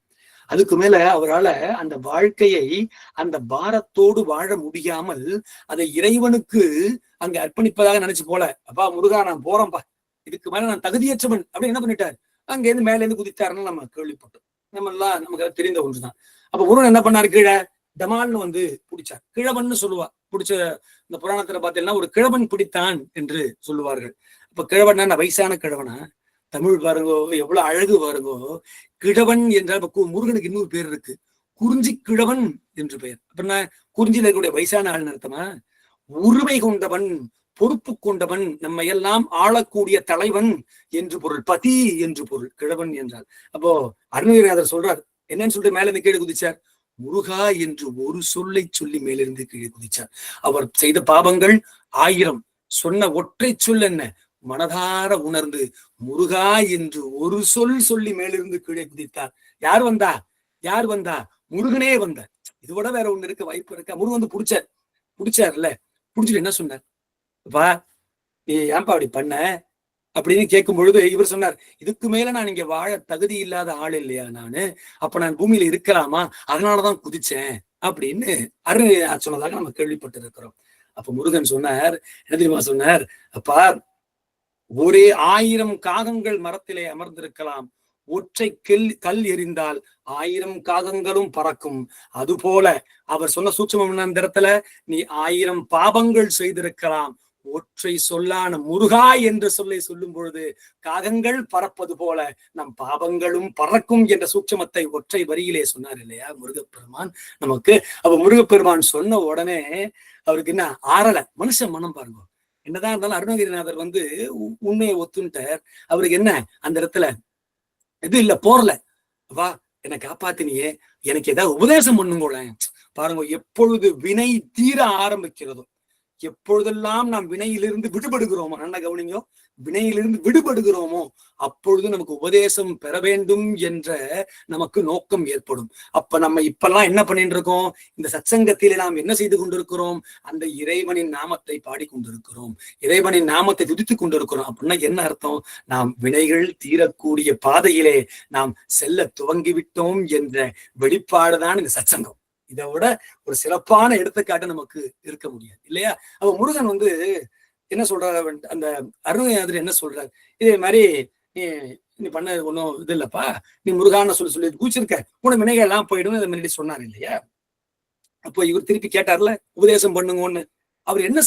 அதுக்கு மேல அவரால் அந்த வாழ்க்கையை அந்த பாரத்தோடு வாழ முடியாமல் அதை இறைவனுக்கு அங்க அர்ப்பணிப்பதாக நினைச்சு போல, அப்பா முருகா நான் போறேன்பா, இதுக்கு மேல நான் தகுதியற்றவன் அப்படின்னு என்ன பண்ணிட்டாரு? அங்க இருந்து மேல இருந்து குதித்தாருன்னு நம்ம கேள்விப்பட்டோம். நம்ம எல்லாம் நமக்கு தெரிந்த ஒன்றுதான். அப்ப முருகன் என்ன பண்ணாரு? கீழே டமால்னு பிடிச்சார். கிழவன் சொல்லுவா. பிடிச்ச இந்த புராணத்துல பார்த்தீங்கன்னா ஒரு கிழவன் பிடித்தான் என்று சொல்லுவார்கள். அப்ப கிழவன் வயசான கிழவனா? தமிழ் பாருங்கோ, எவ்வளவு அழகு பாருங்கோ. கிழவன் என்றால் முருகனுக்கு இன்னொரு பேர் இருக்கு, குறிஞ்சி கிழவன் என்று பெயர். அப்படின்னா குறிஞ்சியில இருக்கக்கூடிய வயசான ஆள் அர்த்தமா? உரிமை கொண்டவன், பொறுப்பு கொண்டவன், நம்ம எல்லாம் ஆளக்கூடிய தலைவன் என்று பொருள், பதி என்று பொருள் கிழவன் என்றால். அப்போ அருணகிரிநாதர் சொல்றார், என்னன்னு சொல்லிட்டு மேல இருந்து கீழே குதிச்சார்? முருகா என்று ஒரு சொல்லை சொல்லி மேலிருந்து கீழே குதிச்சார். அவர் செய்த பாவங்கள் 1000, சொன்ன ஒற்றை சொல் என்ன? மனதார உணர்ந்து முருகா என்று ஒரு சொல் சொல்லி மேலிருந்து கீழே குதித்தார். யார் வந்தா? யார் வந்தா? முருகனே வந்தார். இது விட வேற ஒண்ணு இருக்க வாய்ப்பு இருக்கா? முருகன் பிடிச்சார்ல, பிடிச்சிட்டு என்ன சொன்னார்? அப்பா நீ ஏன்பா அப்படி பண்ண அப்படின்னு கேட்கும் பொழுது இவர் சொன்னார், இதுக்கு மேல நான் இங்க வாழ தகுதி இல்லாத ஆள் இல்லையா நானு? அப்ப நான் பூமியில இருக்கலாமா? அதனாலதான் குதிச்சேன் அப்படின்னு அருணகிரிநாதர் சொன்னதாக நம்ம கேள்விப்பட்டு இருக்கிறோம். அப்ப முருகன் சொன்னார், என்ன தெரியுமா சொன்னார்? அப்பா ஒரே 1000 காகங்கள் மரத்திலே அமர்ந்திருக்கலாம், ஒற்றை கல் எறிந்தால் 1000 காகங்களும் பறக்கும். அது போல அவர் சொன்ன சூட்சமம் என்ன? இந்த இடத்துல நீ 1000 பாவங்கள் செய்திருக்கலாம், ஒற்றை சொல்லான முருகா என்ற சொல்லை சொல்லும் பொழுது காகங்கள் பறப்பது போல நம் பாவங்களும் பறக்கும் என்ற சூட்சமத்தை ஒற்றை வரியிலே சொன்னார் இல்லையா முருகப்பெருமான் நமக்கு. அப்ப முருகப்பெருமான் சொன்ன உடனே அவருக்கு என்ன ஆறல மனுஷன் மனம் பாருங்க. என்னதான் இருந்தாலும் அருணகிரிநாதர் உண்மையை ஒத்துட்டார். அவருக்கு என்ன அந்த இடத்துல இது இல்ல, போர்ல வா என்னை காப்பாத்தினியே, எனக்கு ஏதாவது உபதேசம் பண்ணுங்கோல. பாருங்க, எப்பொழுது வினை தீர ஆரம்பிக்கிறதோ, எப்பொழுதெல்லாம் நாம் வினையிலிருந்து விடுபடுகிறோமோ, நல்ல கவனிங்கோ, வினையிலிருந்து விடுபடுகிறோமோ அப்பொழுது நமக்கு உபதேசம் பெற வேண்டும் என்ற நமக்கு நோக்கம் ஏற்படும். அப்ப நம்ம இப்பெல்லாம் என்ன பண்ணிட்டு இருக்கோம்? இந்த சத்சங்கத்திலே நாம் என்ன செய்து கொண்டிருக்கிறோம்? அந்த இறைவனின் நாமத்தை பாடிக்கொண்டிருக்கிறோம், இறைவனின் நாமத்தை துதித்துக் கொண்டிருக்கிறோம். அப்படின்னா என்ன அர்த்தம்? நாம் வினைகள் தீரக்கூடிய பாதையிலே நாம் செல்ல துவங்கிவிட்டோம் என்ற வெளிப்பாடுதான் இந்த சத்சங்கம். இதை விட ஒரு சிறப்பான எடுத்துக்காட்டு நமக்கு இருக்க முடியாது இல்லையா? அப்ப முருகன் என்ன சொல்றாரு? அந்த அருணகிரிநாதர் என்ன சொல்றாரு? இதே மாதிரி நீ பண்ண ஒன்றும் இது இல்லப்பா, நீ முருகான்னு சொல்லி கூச்சிருக்க, உன வினைகள் எல்லாம் போயிடும் இதை முன்னாடி சொன்னார் இல்லையா? அப்போ இவர் திருப்பி கேட்டார்ல, உபதேசம் பண்ணுங்கன்னு. அவர் என்ன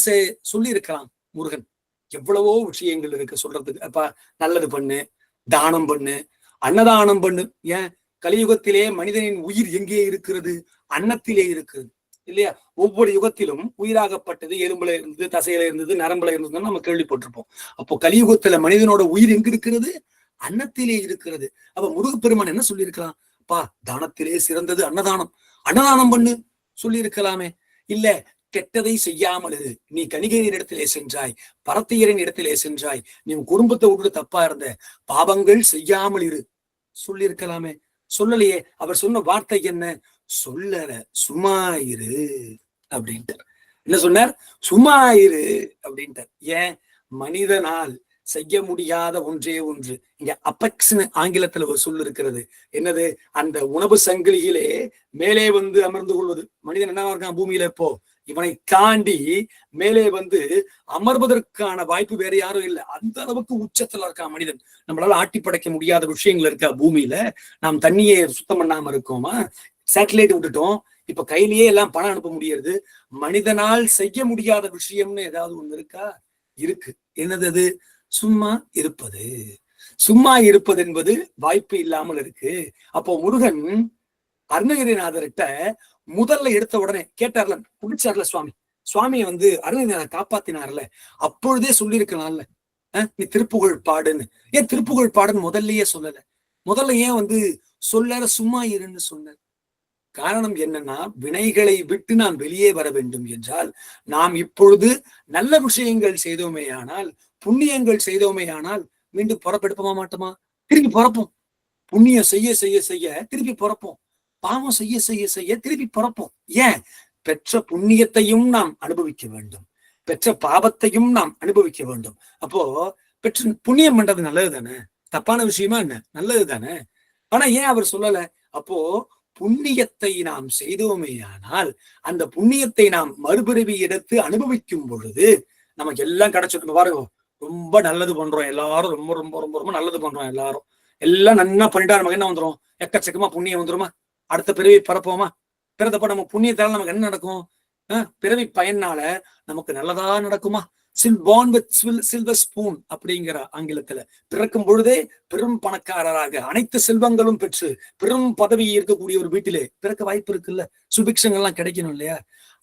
சொல்லி இருக்கலாம்? முருகன் எவ்வளவோ விஷயங்கள் இருக்கு சொல்றதுக்கு. அப்பா நல்லது பண்ணு, தானம் பண்ணு, அன்னதானம் பண்ணு. ஏன் கலியுகத்திலே மனிதனின் உயிர் எங்கே இருக்கிறது? அன்னத்திலே இருக்கிறது இல்லையா? ஒவ்வொரு யுகத்திலும் உயிராகப்பட்டது எலும்புல இருந்தது, தசையில இருந்தது, நரம்புல இருந்ததுன்னு நம்ம கேள்விப்பட்டிருப்போம். அப்போ கலியுகத்துல மனிதனோட உயிர் எங்க இருக்கிறது? அன்னத்திலே இருக்கிறது. அப்ப முருகப்பெருமான் என்ன சொல்லியிருக்கலாம்? பா தானத்திலே சிறந்தது அன்னதானம், அன்னதானம் பண்ணு சொல்லி இருக்கலாமே. இல்ல கெட்டதை செய்யாமல் இரு, நீ கணிகையின் இடத்திலே சென்றாய், பரத்தையரின் இடத்திலே சென்றாய், நீ உன் குடும்பத்தை விட்டு தப்பா இருந்த, பாவங்கள் செய்யாமல் இரு சொல்லி இருக்கலாமே. சொல்லலையே. அவர் சொன்ன வார்த்தை என்ன? சொல்லற சும்மா இரு அப்படின்ட்டு. என்ன சொன்னார்? சும்மா இரு அப்படின்ட்டார். ஏன்? மனிதனால் செய்ய முடியாத ஒன்றே ஒன்று. இங்க அப்பெக்ஸ்னு ஆங்கிலத்துல ஒரு சொல் இருக்கிறது. என்னது? அந்த உணவு சங்கிலியிலே மேலே வந்து அமர்ந்து கொள்வது. மனிதன் என்ன இருக்கான் பூமியில? இப்போ இவனை தாண்டி மேலே வந்து அமர்வதற்கான வாய்ப்பு வேற யாரும் இல்லை. அந்த அளவுக்கு உச்சத்துல இருக்கான் மனிதன். நம்மளால ஆட்டி படைக்க முடியாத விஷயங்கள் இருக்கா பூமியில? நாம் தண்ணியை சுத்தம் பண்ணாம இருக்கோமா? சேட்டலைட் விட்டுட்டோம். இப்ப கையிலேயே எல்லாம் பணம் அனுப்ப முடியாது. மனிதனால் செய்ய முடியாத விஷயம்னு ஏதாவது ஒண்ணு இருக்கா? இருக்கு. என்னது அது? சும்மா இருப்பது. சும்மா இருப்பது என்பது வாய்ப்பு இல்லாமல் இருக்கு. அப்போ முருகன் அருணகிரிநாதர்கிட்ட முதல்ல எடுத்த உடனே கேட்டார்ல, குடிச்சார்ல சுவாமியை வந்து அருணகிரிநாதர் காப்பாத்தினார்ல, அப்பொழுதே சொல்லியிருக்கலாம்ல, நீ திருப்புகழ் பாடுன்னு. ஏன் திருப்புகழ் பாடுன்னு முதல்லயே சொல்லல? முதல்ல ஏன் வந்து சொல்லற சும்மா இருன்னு சொன்னார்? காரணம் என்னன்னா, வினைகளை விட்டு நாம் வெளியே வர வேண்டும் என்றால், நாம் இப்பொழுது நல்ல விஷயங்கள் செய்தோமேயானால், புண்ணியங்கள் செய்தோமேயானால் மீண்டும் பிறப்பெடுப்போமா மாட்டோமா? திருப்பி பிறப்போம். புண்ணியம் செய்ய செய்ய செய்ய திருப்பி பிறப்போம். பாவம் செய்ய செய்ய செய்ய திருப்பி பிறப்போம். ஏன்? பெற்ற புண்ணியத்தையும் நாம் அனுபவிக்க வேண்டும், பெற்ற பாவத்தையும் நாம் அனுபவிக்க வேண்டும். அப்போ பெற்ற புண்ணியம் பண்றது நல்லது தானே? தப்பான விஷயமா என்ன? நல்லது தானே? ஆனா ஏன் அவர் சொல்லல? அப்போ புண்ணியத்தை நாம் செய்தோமேயானால் அந்த புண்ணியத்தை நாம் மறுபிறவி எடுத்து அனுபவிக்கும் பொழுது நமக்கு எல்லாம் கிடைச்சிருக்கு. பாருங்க, ரொம்ப நல்லது பண்றோம் எல்லாரும், ரொம்ப ரொம்ப ரொம்ப ரொம்ப நல்லது பண்றோம் எல்லாரும், எல்லாம் நன்னா பண்ணிட்டா நமக்கு என்ன வந்துடும்? எக்கச்சக்கமா புண்ணியம் வந்துருமா? அடுத்த பிறவி பிறப்போமா? பிறந்தப்ப நம்ம புண்ணியத்தால நமக்கு என்ன நடக்கும்? பிறவி பயனால நமக்கு நல்லதா நடக்குமா? born with silver spoon அப்படிங்கிற ஆங்கிலத்துல. பிறக்கும் பொழுதே பெரும் பணக்காரராக அனைத்து செல்வங்களும் பெற்று பெரும் பதவி இருக்கக்கூடிய ஒரு வீட்டிலே பிறக்க வாய்ப்பு இருக்குல்ல, சுபிக்ஷங்கள்லாம் கிடைக்கணும் இல்லையா?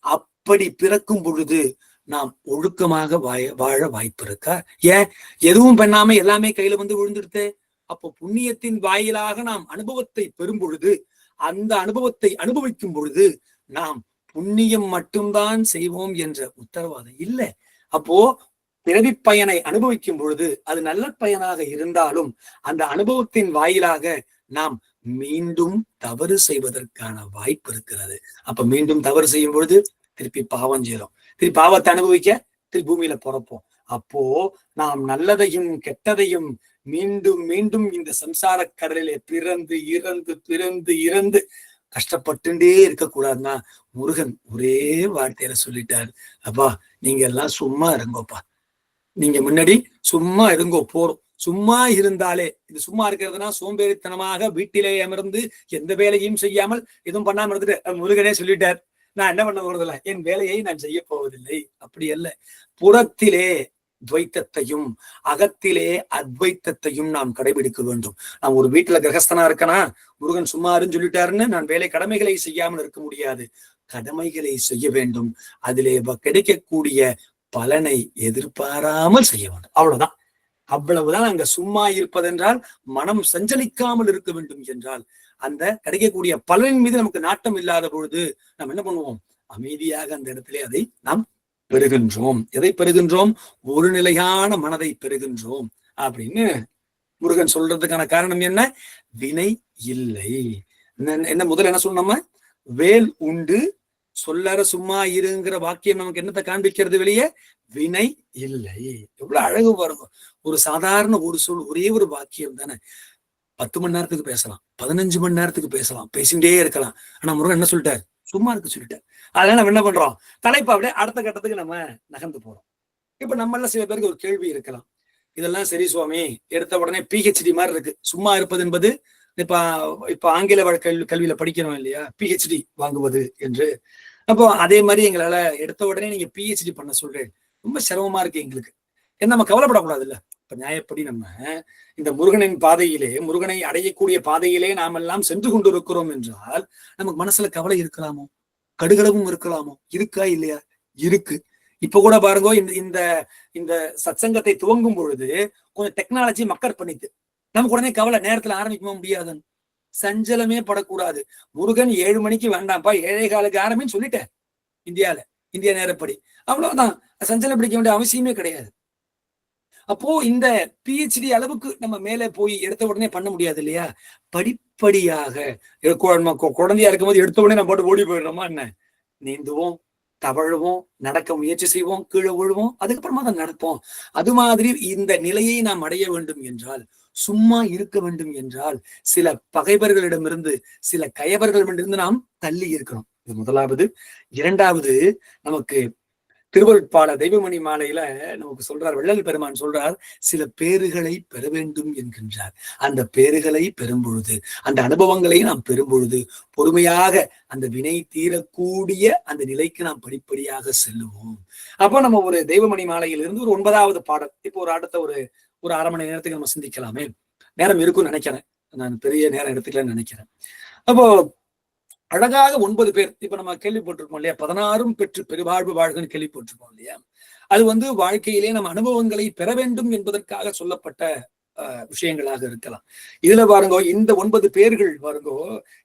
அப்படி பிறக்கும் பொழுது நாம் ஒழுக்கமாக வாழ வாய்ப்பு இருக்கா? ஏன்? எதுவும் பண்ணாம எல்லாமே கையில வந்து விழுந்துடுதே. அப்போ புண்ணியத்தின் வாயிலாக நாம் அனுபவத்தை பெறும் பொழுது, அந்த அனுபவத்தை அனுபவிக்கும் பொழுது நாம் புண்ணியம் மட்டும்தான் செய்வோம் என்ற உத்தரவாதம் இல்லை. அப்போ பிறவி பயனை அனுபவிக்கும் பொழுது அது நல்ல பயனாக இருந்தாலும் அந்த அனுபவத்தின் வாயிலாக நாம் மீண்டும் தவறு செய்வதற்கான வாய்ப்பு இருக்கிறது. அப்ப மீண்டும் தவறு செய்யும் பொழுது திருப்பி பாவம் செய்யறோம். திருப்பி பாவத்தை அனுபவிக்க திருப்பி பூமியில பிறப்போம். அப்போ நாம் நல்லதையும் கெட்டதையும் மீண்டும் மீண்டும் இந்த சம்சார கடலிலே பிறந்து இறந்து பிறந்து இறந்து கஷ்டப்பட்டுட்டே இருக்கக்கூடாதுன்னா முருகன் ஒரே வார்த்தையில சொல்லிட்டாரு, அப்பா நீங்க எல்லாம் சும்மா இருங்கோப்பா, நீங்க முன்னாடி சும்மா இருங்கோ போறோம். சும்மா இருந்தாலே, இது சும்மா இருக்கிறதுனா சோம்பேறித்தனமாக வீட்டிலே அமர்ந்து எந்த வேலையும் செய்யாமல் எதுவும் பண்ணாம இருந்துட்டு முருகனே சொல்லிட்டார், நான் என்ன பண்ண போறதில்லை, என் வேலையை நான் செய்ய போவதில்லை. அப்படி அல்ல, புறத்திலே துவைத்தத்தையும் அகத்திலே அத்வைத்தத்தையும் நாம் கடைபிடிக்க வேண்டும். நான் ஒரு வீட்டுல கிரகஸ்தனா இருக்கனா, முருகன் சும்மாருன்னு சொல்லிட்டாருன்னு நான் வேலை கடமைகளை செய்யாமல் இருக்க முடியாது. கடமைகளை செய்ய வேண்டும். அதிலே கிடைக்கக்கூடிய பலனை எதிர்பாராமல் செய்ய வேண்டும். அவ்வளவுதான். அவ்வளவுதான். அங்க சும்மா இருப்பதென்றால் மனம் சஞ்சலிக்காமல் இருக்க வேண்டும் என்றால், அந்த கிடைக்கக்கூடிய பலனின் மீது நமக்கு நாட்டம் இல்லாத பொழுது நாம் என்ன பண்ணுவோம்? அமைதியாக அந்த இடத்திலே அதை நாம் பெறுகின்றோம். எதை பெறுகின்றோம்? ஒரு நிலையான மனதை பெறுகின்றோம் அப்படின்னு முருகன் சொல்றதுக்கான காரணம் என்ன? வினை இல்லை. என்ன முதல்ல என்ன சொன்னோம்? வேல் உண்டு சொல்லற சும்மா இருங்கிற வாக்கியம் நமக்கு என்னத்தை காண்பிக்கிறது? வெளியே வினை இல்லை. எவ்வளவு அழகு பாருங்க. ஒரு சாதாரண ஒரு சொல், ஒரே ஒரு வாக்கியம் தானே. 10 மணி நேரத்துக்கு பேசலாம், 15 மணி நேரத்துக்கு பேசலாம், பேசிட்டே இருக்கலாம். ஆனா முருகன் என்ன சொல்லிட்டார்? சும்மா இருக்க சொல்லிட்டார். அதனால நம்ம என்ன பண்றோம்? தலைப்பா அப்படியே அடுத்த கட்டத்துக்கு நம்ம நகர்ந்து போறோம். இப்ப நம்மள சில பேருக்கு ஒரு கேள்வி இருக்கலாம், இதெல்லாம் சரி சுவாமி, எடுத்த உடனே PhD மாதிரி இருக்கு. சும்மா இருப்பது என்பது இப்ப ஆங்கில கல்வியில படிக்கிறோம் இல்லையா, PhD வாங்குவது என்று. அப்போ அதே மாதிரி எங்களால எடுத்த உடனே நீங்க PhD பண்ண சொல்றேன், ரொம்ப சிரமமா இருக்கு எங்களுக்கு. ஏன்னா நம்ம கவலைப்படக்கூடாது இல்ல. இப்ப நியாயப்படி நம்ம இந்த முருகனின் பாதையிலே, முருகனை அடையக்கூடிய பாதையிலே நாம் எல்லாம் சென்று கொண்டு இருக்கிறோம் என்றால் நமக்கு மனசுல கவலை இருக்கலாமோ? கடுகளவும் இருக்கலாமோ? இருக்கா இல்லையா? இருக்கு. இப்ப கூட பாருங்க, இந்த இந்த சத்சங்கத்தை துவங்கும் பொழுது கொஞ்சம் டெக்னாலஜி மக்கர் பண்ணிட்டு நமக்கு உடனே கவலை, நேரத்துல ஆரம்பிக்குமா? முடியாதுன்னு. சஞ்சலமே படக்கூடாது. முருகன் 7 மணிக்கு வேண்டாம்ப்பா, 7:15 ஆரம்பின்னு சொல்லிட்டேன் இந்தியா நேரப்படி. அவ்வளவுதான். சஞ்சலம் பிடிக்க வேண்டிய அவசியமே கிடையாது. அப்போ இந்த PhD அளவுக்கு நம்ம மேலே போய் எடுத்த உடனே பண்ண முடியாது இல்லையா? படிப்படியாக குழந்தையா இருக்கும்போது எடுத்த உடனே நம்ம போட்டு ஓடி போயிடுறோமா என்ன? நீந்துவோம், தவழுவோம், நடக்க முயற்சி செய்வோம், கீழே விழுவோம், அதுக்கப்புறமா தான் நடப்போம். அது மாதிரி இந்த நிலையை நாம் அடைய வேண்டும் என்றால், சும்மா இருக்க வேண்டும் என்றால், சில பகைவர்களிடமிருந்து, சில கயவர்களிடமிருந்து நாம் தள்ளி இருக்கணும். இது முதலாவது. இரண்டாவது, நமக்கு திருவருட்பால தெய்வமணி மாலையில நமக்கு சொல்றார், வள்ளல் பெருமான் சொல்றார், சில பேறுகளை பெற வேண்டும் என்கின்றார். அந்த பேறுகளை பெறும் பொழுது, அந்த அனுபவங்களை நாம் பெறும் பொழுது பொறுமையாக அந்த வினை தீரக்கூடிய அந்த நிலைக்கு நாம் படிப்படியாக செல்லுவோம். அப்போ நம்ம ஒரு தெய்வமணி மாலையிலிருந்து ஒரு 9வது பாடல், இப்போ ஒரு அடுத்த ஒரு அரை மணி நேரத்துக்கு நம்ம சிந்திக்கலாமே. நேரம் இருக்கும்னு நினைக்கிறேன், நான் பெரிய நேரம் எடுத்துக்கலாம்னு நினைக்கிறேன். அப்போ அழகாக 9 பேர், இப்ப நம்ம கேள்விப்பட்டிருக்கோம் இல்லையா, 16 பெற்று பெருவாழ்வு வாழ்கன்னு கேள்விப்பட்டிருக்கோம் இல்லையா. அது வாழ்க்கையிலே நம்ம அனுபவங்களை பெற வேண்டும் என்பதற்காக சொல்லப்பட்ட விஷயங்களாக இருக்கலாம். இதுல பாருங்க, இந்த 9 பேர்கள் பாருங்கோ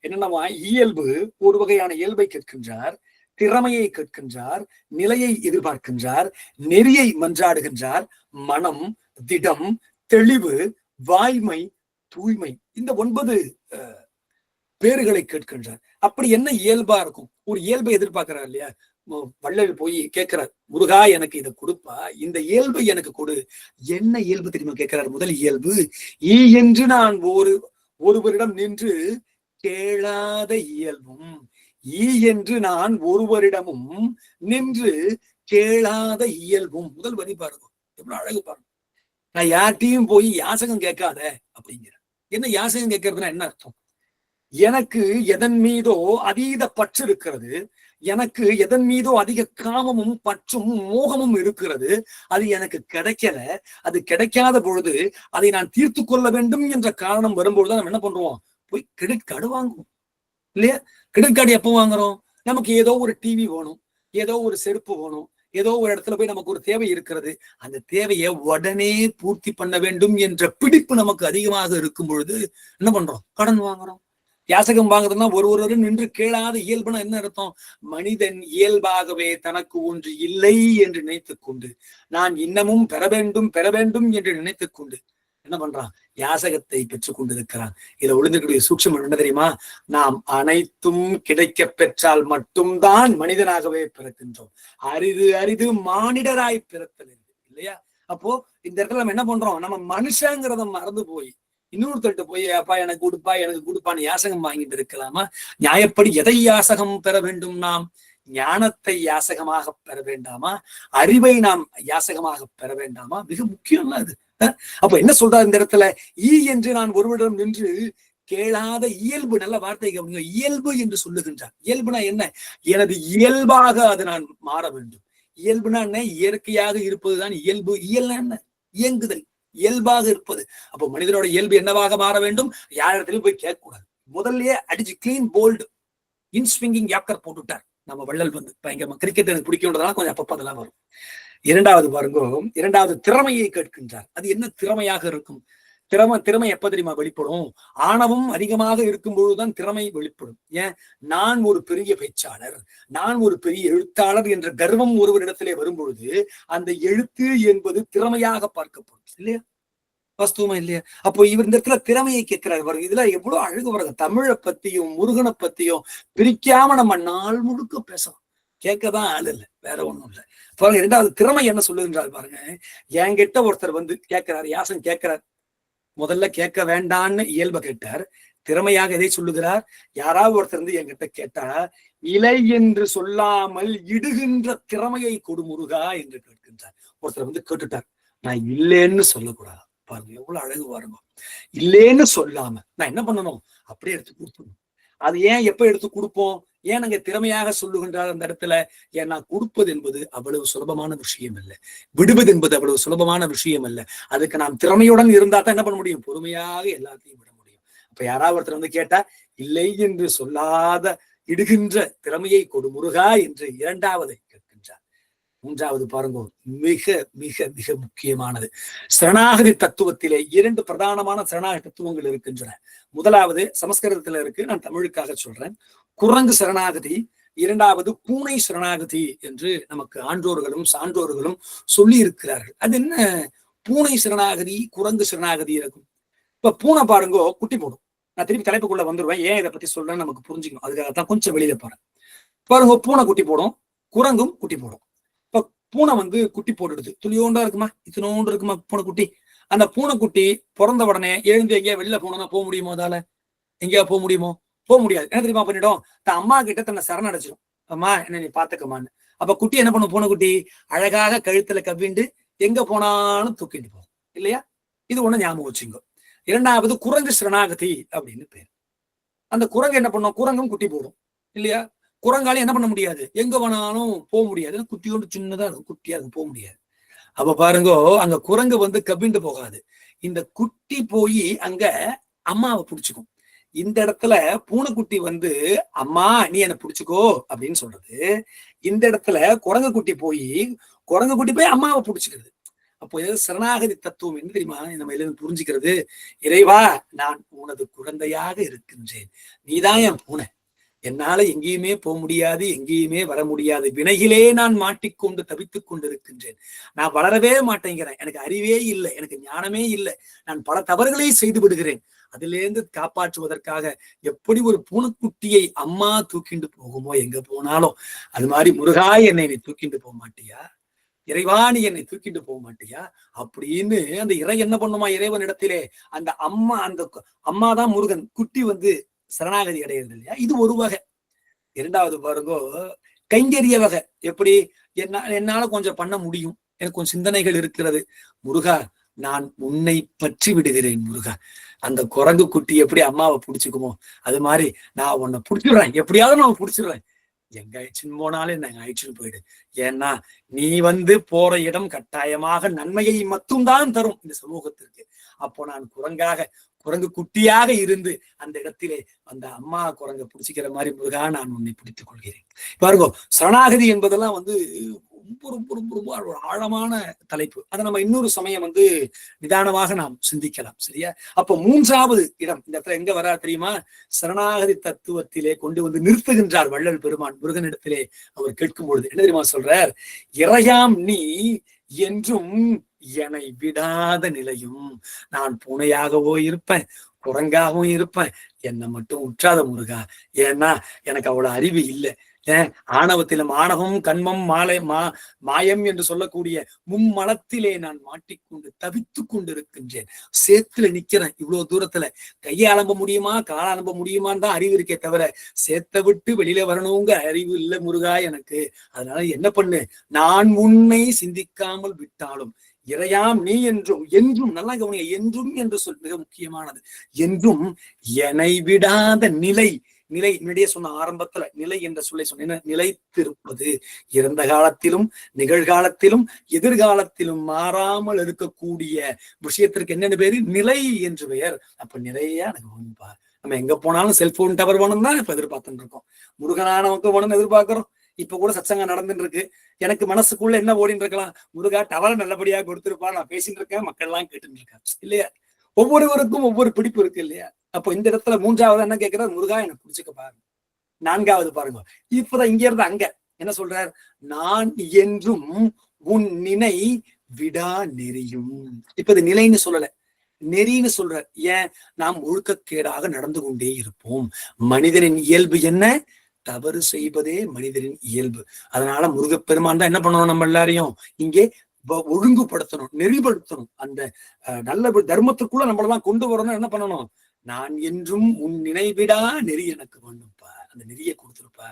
என்னன்னா, இயல்பு, ஒரு வகையான இயல்பை கேட்கின்றார், திறமையை கேட்கின்றார், நிலையை எதிர்பார்க்கின்றார், நெறியை மன்றாடுகின்றார், மனம், திடம், தெளிவு, வாய்மை, தூய்மை, இந்த 9 பேறுகளை கேட்கின்றார். அப்படி என்ன இயல்பா இருக்கும்? ஒரு இயல்பை எதிர்பார்க்கிறார் இல்லையா. வள்ளல் போய் கேட்கிறார், முருகா எனக்கு இதை கொடுப்பா, இந்த இயல்பை எனக்கு கொடு. என்ன இயல்பு தெரியுமா கேட்கிறார்? முதல் இயல்பு, ஈ என்று நான் ஒருவரிடம் நின்று கேளாத இயல்பும். ஈ என்று நான் ஒருவரிடமும் நின்று கேளாத இயல்பும். முதல் வரி பாருங்க, எவ்வளவு அழகு பாருங்க. நான் யார்கிட்டையும் போய் யாசகம் கேட்காத அப்படிங்கிற. என்ன யாசகம் கேட்கறதுன்னா என்ன அர்த்தம்? எனக்கு எதன் மீதோ அதீத பற்று இருக்கிறது, எனக்கு எதன் மீதோ அதிக காமமும் பற்றும் மோகமும் இருக்கிறது, அது எனக்கு கிடைக்கல. அது கிடைக்காத பொழுது அதை நான் தீர்த்து கொள்ள வேண்டும் என்ற காரணம் வரும்பொழுது நம்ம என்ன பண்றோம்? போய் கிரெடிட் கார்டு வாங்குவோம் இல்லையா. கிரெடிட் கார்டு எப்போ வாங்குறோம்? நமக்கு ஏதோ ஒரு டிவி வேணும், ஏதோ ஒரு செருப்பு வேணும், ஏதோ ஒரு இடத்துல போய் நமக்கு ஒரு தேவை இருக்கிறது, அந்த தேவையை உடனே பூர்த்தி பண்ண வேண்டும் என்ற பிடிப்பு நமக்கு அதிகமாக இருக்கும் பொழுது என்ன பண்றோம்? கடன் வாங்குறோம். யாசகம் வாங்குறதுன்னா ஒரு நின்று கேளாத இயல்புனா என்ன அர்த்தம்? மனிதன் இயல்பாகவே தனக்கு ஒன்று இல்லை என்று நினைத்துக் கொண்டு, நான் இன்னமும் பெற வேண்டும் என்று நினைத்துக் கொண்டு என்ன பண்றான்? யாசகத்தை பெற்றுக் கொண்டிருக்கிறான். இதுல ஒளிந்திருக்கக்கூடிய சூட்சமம் என்ன தெரியுமா? நாம் அனைத்தும் கிடைக்க பெற்றால் மட்டும்தான் மனிதனாகவே பிறக்கின்றோம். அரிது மானிடராய் பிறத்தல் இல்லையா. அப்போ இந்த இடத்துல நம்ம என்ன பண்றோம்? நம்ம மனுஷங்கிறத மறந்து போய் இன்னொருத்தர்கிட்ட போய் அப்பா எனக்கு கொடுப்பான்னு யாசகம் வாங்கிட்டு இருக்கலாமா? நியாயப்படி எதை யாசகம் பெற வேண்டும்? நாம் ஞானத்தை யாசகமாக பெற வேண்டாமா? அறிவை நாம் யாசகமாக பெற வேண்டாமா? மிக முக்கியம் அது. அப்ப என்ன சொல்றாரு இந்த இடத்துல? ஈ என்று நான் ஒருவரிடம் நின்று கேளாத இயல்பு. நல்ல வார்த்தை கவனிங்க, இயல்பு என்று சொல்லுகின்றார். இயல்புனா என்ன? எனது இயல்பாக அது நான் மாற வேண்டும். இயல்புனா என்ன? இயற்கையாக இருப்பதுதான் இயல்பு. இயல்னா என்ன? இயங்குதல், இயல்பாக இருப்பது. அப்போ மனிதனோட இயல்பு என்னவாக மாற வேண்டும்? யார் இடத்துலயும் போய் கேட்கக்கூடாது. முதல்லயே அடிச்சு கிளீன் போல்டு இன்ஸ்விங்கிங் யாக்கர் போட்டுட்டார் நம்ம வள்ளல். பயங்கரமா கிரிக்கெட் எனக்கு பிடிக்கும்ன்றதுனால கொஞ்சம் அப்பப்ப அதெல்லாம் வரும். இரண்டாவது பாருங்க, இரண்டாவது திறமையை கேட்கின்றார். அது என்ன திறமையாக இருக்கும்? திறமை எப்ப தெரியுமா வெளிப்படும்? ஆணவம் அதிகமாக இருக்கும் பொழுதுதான் திறமை வெளிப்படும். ஏன்? நான் ஒரு பெரிய பேச்சாளர், நான் ஒரு பெரிய எழுத்தாளர் என்ற கர்வம் ஒருவரிடத்திலே வரும் பொழுது அந்த எழுத்து என்பது திறமையாக பார்க்கப்படும் இல்லையா? வாஸ்தவமா இல்லையா? அப்போ இவர் இந்த இடத்துல திறமையை கேட்கிறார் பாருங்க. இதுல எவ்வளவு அழகு பாருங்க. தமிழை பத்தியும் முருகனை பத்தியும் பிரிக்காம நம்ம நாள் முழுக்க பேசலாம். கேட்கதான் ஆள் இல்லை, வேற ஒண்ணும் இல்லை. பாருங்க, இரண்டாவது திறமை என்ன சொல்லுகின்றார் பாருங்க. என்கிட்ட ஒருத்தர் கேட்கிறார், யாசம் கேட்கிறார். முதல்ல கேட்க வேண்டான்னு இயல்ப கேட்டார். திறமையாக எதை சொல்லுகிறார்? யாராவது ஒருத்தர் என்கிட்ட கேட்டா, இலை என்று சொல்லாமல் இடுகின்ற திறமையை கொடு முருகா என்று கேட்கின்றார். ஒருத்தர் கேட்டுட்டார், நான் இல்லைன்னு சொல்லக்கூடாது. பாருங்க எவ்வளவு அழகு பாருங்க. இல்லேன்னு சொல்லாம நான் என்ன பண்ணணும்? அப்படியே எடுத்து கொடுத்துடணும். அது ஏன் எப்ப எடுத்து கொடுப்போம்? ஏன் நாங்க திறமையாக சொல்லுகின்றார் அந்த இடத்துல? ஏன்னா கொடுப்பது என்பது அவ்வளவு சுலபமான விஷயம் அல்ல, விடுவது என்பது அவ்வளவு சுலபமான விஷயம் அல்ல. அதுக்கு நாம் திறமையுடன் இருந்தா தான் என்ன பண்ண முடியும்? பொறுமையாக எல்லாத்தையும் விட முடியும். அப்ப யாராவது ஒருத்தர் கேட்டா, இல்லை என்று சொல்லாத இடுகின்ற திறமையை கொடு முருகா என்று இரண்டாவதை கேட்கின்றார். மூன்றாவது பாருங்க, மிக மிக மிக முக்கியமானது. சரணாகதி தத்துவத்திலே 2 பிரதானமான சரணாகதி தத்துவங்கள் இருக்கின்றன. முதலாவது சமஸ்கிருதத்துல இருக்கு, நான் தமிழுக்காக சொல்றேன். குரங்கு சரணாகதி, இரண்டாவது பூனை சரணாகதி என்று நமக்கு ஆன்றோர்களும் சான்றோர்களும் சொல்லி இருக்கிறார்கள். அது என்ன? பூனை சரணாகதி, குரங்கு சரணாகதி இருக்கும். இப்ப பூனை பாருங்க குட்டி போடும். நான் திருப்பி தலைப்புக்குள்ள வந்துருவேன். ஏன் இதை பத்தி சொல்றேன்னு நமக்கு புரிஞ்சுக்கணும். அதுக்காகத்தான் கொஞ்சம் வெளியில பாருங்க. பூனை குட்டி போடும். குரங்கும் குட்டி போடும். இப்ப பூனை வந்து குட்டி போட்டுடுது, துளியோண்டா இருக்குமா, இத்தனோண்டு இருக்குமா பூனை குட்டி. அந்த பூனைக்குட்டி பிறந்த உடனே எழுந்து எங்கேயா வெளில போனோம்னா போக முடியுமோ? அதால எங்கேயா போக முடியுமோ? போக முடியாது. என்ன தெரியுமா பண்ணிடும்? தன் அம்மா கிட்ட தன்னை சரணடைச்சிடும். அம்மா என்ன நீ பாத்துக்கமான்னு. அப்ப குட்டி என்ன பண்ணும்? பூனைக்குட்டி அழகாக கழுத்துல கவ்விண்டு எங்க போனாலும் தூக்கிட்டு போகும் இல்லையா? இது ஒண்ணு ஞாபகம் வச்சுங்க. இரண்டாவது குரங்கு சரணாகதி அப்படின்னு பேர். அந்த குரங்கு என்ன பண்ணும்? குரங்கும் குட்டி போடும் இல்லையா? குரங்கால என்ன பண்ண முடியாது, எங்க வேணாலும் போக முடியாது. குட்டியோண்டு சின்னதா இருக்கும், குட்டியா இருக்கும், போக முடியாது. அப்ப பாருங்க, அங்க குரங்கு வந்து கவ்விண்டு போகாது. இந்த குட்டி போய் அங்க அம்மாவை புடிச்சுக்கும். இந்த இடத்துல பூனைக்குட்டி வந்து அம்மா நீ என்ன புடிச்சுக்கோ அப்படின்னு சொல்றது. இந்த இடத்துல குரங்கு குட்டி போய் அம்மாவை புடிச்சுக்கிறது. அப்போ சரணாகதி தத்துவம் என்ன தெரியுமா நம்ம எல்லாம் புரிஞ்சுக்கிறது? இறைவா, நான் உனது குழந்தையாக இருக்கின்றேன், நீதான் என் பூனை, என்னால எங்கேயுமே போக முடியாது, எங்கேயுமே வர முடியாது, வினையிலே நான் மாட்டிக்கொண்டு தவித்துக் கொண்டிருக்கின்றேன், நான் வளரவே மாட்டேங்கிறேன், எனக்கு அறிவே இல்லை, எனக்கு ஞானமே இல்லை, நான் பல தவறுகளை செய்து விடுகிறேன், அதிலேருந்து காப்பாற்றுவதற்காக எப்படி ஒரு பூனைக்குட்டியை அம்மா தூக்கிண்டு போகுமோ எங்க போனாலும், அது மாதிரி முருகா என்னை நீ தூக்கிண்டு போக மாட்டியா, இறைவா நீ என்னை தூக்கிட்டு போக மாட்டியா அப்படின்னு அந்த இறை என்ன பண்ணுமா? இறைவன் இடத்திலே அந்த அம்மா தான் முருகன், குட்டி வந்து சரணாகதி அடையிறது இல்லையா? இது ஒரு வகை. இரண்டாவது பாருங்க, கைங்கரிய வகை. எப்படி? என்னால கொஞ்சம் பண்ண முடியும், எனக்கு கொஞ்சம் சிந்தனைகள் இருக்கிறது, முருகா நான் உன்னை பற்றி விடுகிறேன் முருகா. அந்த குரங்கு குட்டி எப்படி அம்மாவை பிடிச்சுக்குமோ அது மாதிரி நான் உன்னை பிடிச்சிடுறேன், எப்படியாவது நான் பிடிச்சிடுறேன், எங்க ஆயிடுச்சுன்னு போனாலும் நாங்க ஆயிடுச்சுன்னு போயிடு. ஏன்னா நீ வந்து போற இடம் கட்டாயமாக நன்மையை மட்டும்தான் தரும் இந்த சமூகத்திற்கு. அப்போ நான் குரங்கு குட்டியாக இருந்து அந்த இடத்திலே அந்த அம்மா குரங்க பிடிச்சிக்கிற மாதிரி முருகா நான் உன்னை பிடித்துக் கொள்கிறேன். பாருங்க, சரணாகதி என்பதெல்லாம் வந்து ரொம்ப ரொம்ப ரொம்ப ரொம்ப ஒரு ஆழமான தலைப்பு. அதை நம்ம இன்னொரு சமயம் வந்து நிதானமாக நாம் சிந்திக்கலாம். சரியா? அப்போ மூன்றாவது இடம் இந்த இடத்துல எங்க வரா தெரியுமா? சரணாகதி தத்துவத்திலே கொண்டு வந்து நிறுத்துகின்றார் வள்ளல் பெருமான். முருகனிடத்திலே அவர் கேட்கும் பொழுது என்ன தெரியுமா சொல்றார்? இறையாம் நீ என்றும் என்னை விடாத நிலையும், நான் பூனையாகவோ இருப்பேன், குரங்காகவும் இருப்பேன், என்னை மட்டும் உற்றாத முருகா. ஏன்னா எனக்கு அவ்வளவு அறிவு இல்லை. ஆணவத்திலும் ஆணவம் கண்மம் மாயம் என்று சொல்லக்கூடிய மும்மலத்திலே நான் மாட்டிக்கொண்டு தவித்து கொண்டிருக்கின்றேன். சேத்துல நிக்கிறேன், இவ்வளவு தூரத்துல கையை அலம்ப முடியுமா கால அலம்ப முடியுமான்னு தான் அறிவு இருக்கே தவிர சேத்தை விட்டு வெளியில வரணுங்க அறிவு இல்லை முருகா எனக்கு. அதனால என்ன பண்ணு, நான் உன்னை சிந்திக்காமல் விட்டாலும் இறையாம் நீ என்றும் நல்லா கவனிங்க, என்றும் என்று சொல் மிக முக்கியமானது. என்றும் என்னை விடாத நிலை முன்னாடியே சொன்ன ஆரம்பத்துல நிலை என்ற சொல்லை சொன்ன, நிலைத்திருப்பது, இறந்த காலத்திலும் நிகழ்காலத்திலும் எதிர்காலத்திலும் மாறாமல் இருக்கக்கூடிய விஷயத்திற்கு என்னென்ன பேரு? நிலை என்று பெயர். அப்ப நிறைய எனக்கு வேணும்பா. நம்ம எங்க போனாலும் செல்போன் டவர் வேணும் தான் இப்ப எதிர்பார்த்துட்டு இருக்கோம், முருகனானவங்க வேணும்னு எதிர்பார்க்கிறோம். இப்ப கூட சத்சங்கம் நடந்துட்டு இருக்கு, எனக்கு மனசுக்குள்ள என்ன ஓடிட்டு இருக்கலாம், முருகா டவரை நல்லபடியா கொடுத்துருப்பா, நான் பேசிட்டு இருக்கேன், மக்கள் எல்லாம் கேட்டுட்டு இருக்கேன் இல்லையா? ஒவ்வொருவருக்கும் ஒவ்வொரு பிடிப்பு இருக்கு இல்லையா? அப்போ இந்த இடத்துல மூன்றாவது என்ன கேட்கிறார்? முருகா எனக்கு பிடிச்சுக்க பாருங்க. நான்காவது பாருங்க, இப்பதான் இங்க இருந்து அங்க என்ன சொல்றார்? நான் என்றும் உன் நினை விடா நெறியும். இப்ப இது நிலைன்னு சொல்லல, நெறின்னு சொல்றார். ஏன்? நாம் ஒழுக்கக்கேடாக நடந்து கொண்டே இருப்போம். மனிதனின் இயல்பு என்ன? தவறு செய்வதே மனிதனின் இயல்பு. அதனால முருகப்பெருமான் தான் என்ன பண்ணணும், நம்ம எல்லாரையும் இங்கே ஒழுங்குபடுத்தணும், நெறிப்படுத்தணும். அந்த நல்ல தர்மத்துக்குள்ள நம்மளதான் கொண்டு வரணும். என்ன பண்ணணும்? நான் என்றும் உன் நினைவிடா நெறி எனக்கு வேணும்ப்பா, அந்த நெறியை கொடுத்துருப்பா.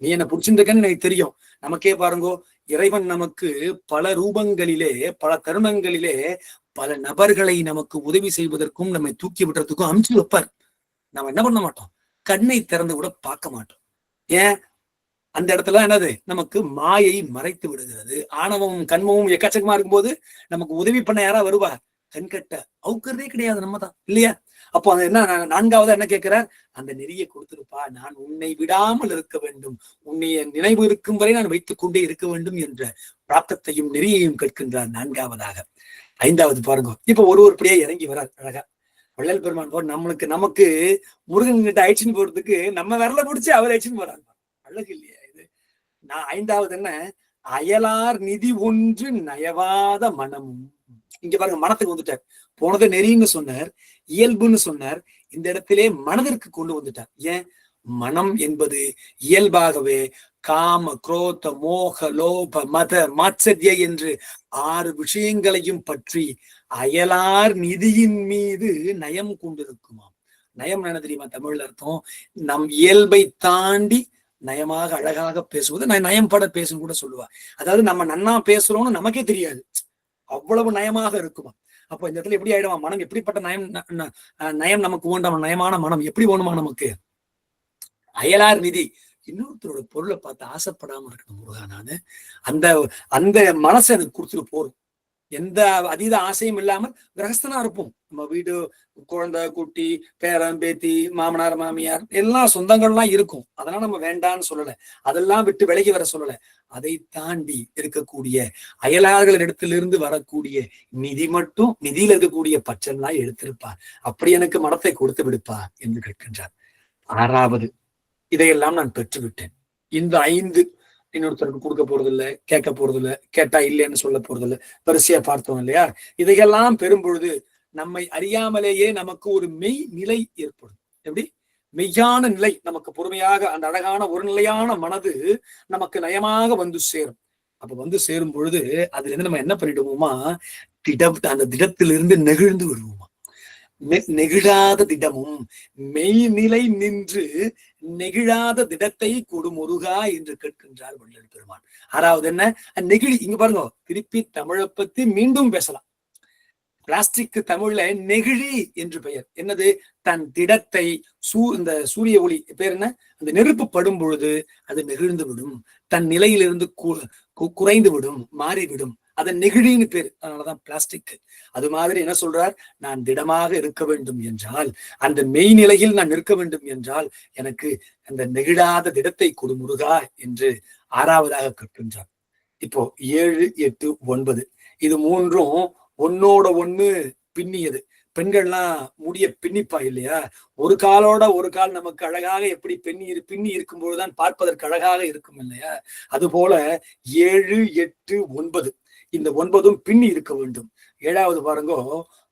நீ என்ன பிடிச்சிருக்கன்னு எனக்கு தெரியும். நமக்கே பாருங்கோ, இறைவன் நமக்கு பல ரூபங்களிலே பல தருணங்களிலே பல நபர்களை நமக்கு உதவி செய்வதற்கும் நம்மை தூக்கி விடுறதுக்கும் அனுப்பிச்சு வைப்பார். நம்ம என்ன பண்ண மாட்டோம்? கண்ணை திறந்து கூட பார்க்க மாட்டோம். ஏன்? அந்த இடத்துல என்னது? நமக்கு மாயை மறைத்து விடுகிறது. ஆணவமும் கண்மமும் எக்கச்சக்கமா இருக்கும்போது நமக்கு உதவி பண்ண யாரா வருவா? கண்கட்ட அவுக்கிறதே கிடையாது, நம்ம தான் இல்லையா? அப்போ அது என்ன? நான்காவது என்ன கேட்கிறார்? அந்த நெறியை கொடுத்திருப்பா, நான் உன்னை விடாமல் இருக்க வேண்டும், உன்னைய நினைவு இருக்கும் வரை நான் வைத்துக் கொண்டே இருக்க வேண்டும் என்ற பிராப்தத்தையும் நெறியையும் கேட்கின்றார் நான்காவதாக. ஐந்தாவது பாருங்க, இப்ப ஒருபடியே இறங்கி வரார் அழகா வள்ளல் பெருமான். நமக்கு முருகன் கிட்ட அழைச்சின்னு போறதுக்கு நம்ம விரல பிடிச்சி அவர் அழைச்சின்னு போறாங்க. அழகு இல்லையா இது? நான் ஐந்தாவது என்ன? அயலார் நிதி ஒன்று நயவாத மனமும். இங்க பாருங்க, மனத்துக்கு வந்துட்டார். போனது நெறின்னு சொன்னார், இயல்புன்னு சொன்னார், இந்த இடத்திலே மனதிற்கு கொண்டு வந்துட்டார். ஏன்? மனம் என்பது இயல்பாகவே காம, குரோத, மோக, லோப, மத, மாத்சரிய என்று 6 விஷயங்களையும் பற்றி அயலார் நிதியின் மீது நயம் கொண்டிருக்குமாம். நயம் என்ன தெரியுமா தமிழ்ல அர்த்தம்? நம் இயல்பை தாண்டி நயமாக அழகாக பேசுவது நயம் பட பேசுன்னு கூட சொல்லுவா. அதாவது நம்ம நன்னா பேசுறோம்னு நமக்கே தெரியாது, அவ்வளவு நயமாக இருக்குமா. அப்போ இந்த இடத்துல எப்படி ஆயிடுமா மனம்? எப்படிப்பட்ட நயம் நமக்கு வேண்டாம்? நயமான மனம் எப்படி வேணுமா நமக்கு? அயலார் நிதி, இன்னொருத்தரோட பொருளை பார்த்து ஆசைப்படாம இருக்கணும் முருகா. நானு அந்த அந்த மனசை எனக்கு கொடுத்துட்டு போறோம். எந்த அதீத ஆசையும் இல்லாமல் கிரகஸ்தனா இருப்போம். நம்ம வீடு, குழந்தை, குட்டி, பேரன், பேத்தி, மாமனார், மாமியார் எல்லாம் சொந்தங்கள்லாம் இருக்கும். அதெல்லாம் நம்ம வேண்டான்னு சொல்லல, அதெல்லாம் விட்டு விலகி வர சொல்லல. அதை தாண்டி இருக்கக்கூடிய அயலார்கள் இடத்திலிருந்து வரக்கூடிய நிதி மட்டும், நிதியில இருக்கக்கூடிய பச்செல்லாம் எடுத்திருப்பார். அப்படி எனக்கு மனத்தை கொடுத்து விடுப்பார் என்று கேட்கின்றார். 6வது, இதையெல்லாம் நான் பெற்றுவிட்டேன். இந்த 5 இன்னொருத்தருக்கு கொடுக்க போறது இல்லை, கேட்க போறது இல்லை, கேட்டா இல்லைன்னு சொல்ல போறது இல்லை. வரிசையா பார்த்தோம் இல்லையா? இதையெல்லாம் பெறும் பொழுது நம்மை அறியாமலேயே நமக்கு ஒரு மெய் நிலை ஏற்படும். எப்படி? மெய்யான நிலை நமக்கு பொறுமையாக, அந்த அழகான ஒரு நிலையான மனது நமக்கு நயமாக வந்து சேரும். அப்ப வந்து சேரும் பொழுது அதுல இருந்து நம்ம என்ன பண்ணிடுவோமா, அந்த திடத்திலிருந்து நெகிழ்ந்து விடுவோமா. நெகிழாத திடமும் மெய்நிலை நின்று நெகிழாத திடத்தை கொடு முருகா என்று கேட்கின்றார் வள்ளல் பெருமான். 6வது என்ன? நெகிழி. இங்க பாருங்க, திருப்பி தமிழை பத்தி மீண்டும் பேசலாம். பிளாஸ்டிக் தமிழ்ல நெகிழி என்று பெயர். என்னது? தன் திடத்தை இந்த சூரிய ஒளி பேர் என்ன, அந்த நெருப்பு படும் பொழுது அது நெகிழ்ந்து விடும், தன் நிலையிலிருந்து குறைந்து விடும், மாறிவிடும். அதை நெகிழின்னு பேரு. அதனாலதான் பிளாஸ்டிக். அது மாதிரி என்ன சொல்றார்? நான் திடமாக இருக்க வேண்டும் என்றால், அந்த மெய்நிலையில் நான் நிற்க வேண்டும் என்றால் எனக்கு அந்த நெகிழாத திடத்தை கொடு முருகா என்று 6வதாக கேட்கின்றார். இப்போ 7, 8, 9 இது 3ம் ஒன்னோட ஒண்ணு பின்னியது. பெண்கள்லாம் முடிய பின்னிப்பா இல்லையா? ஒரு காலோட ஒரு கால் நமக்கு அழகாக எப்படி பின்னி இருக்கும்போதுதான் பார்ப்பதற்கு அழகாக இருக்கும் இல்லையா? அது போல 7, 8, 9 இந்த 9ம் பின்னி இருக்க வேண்டும். 7வது பாருங்க,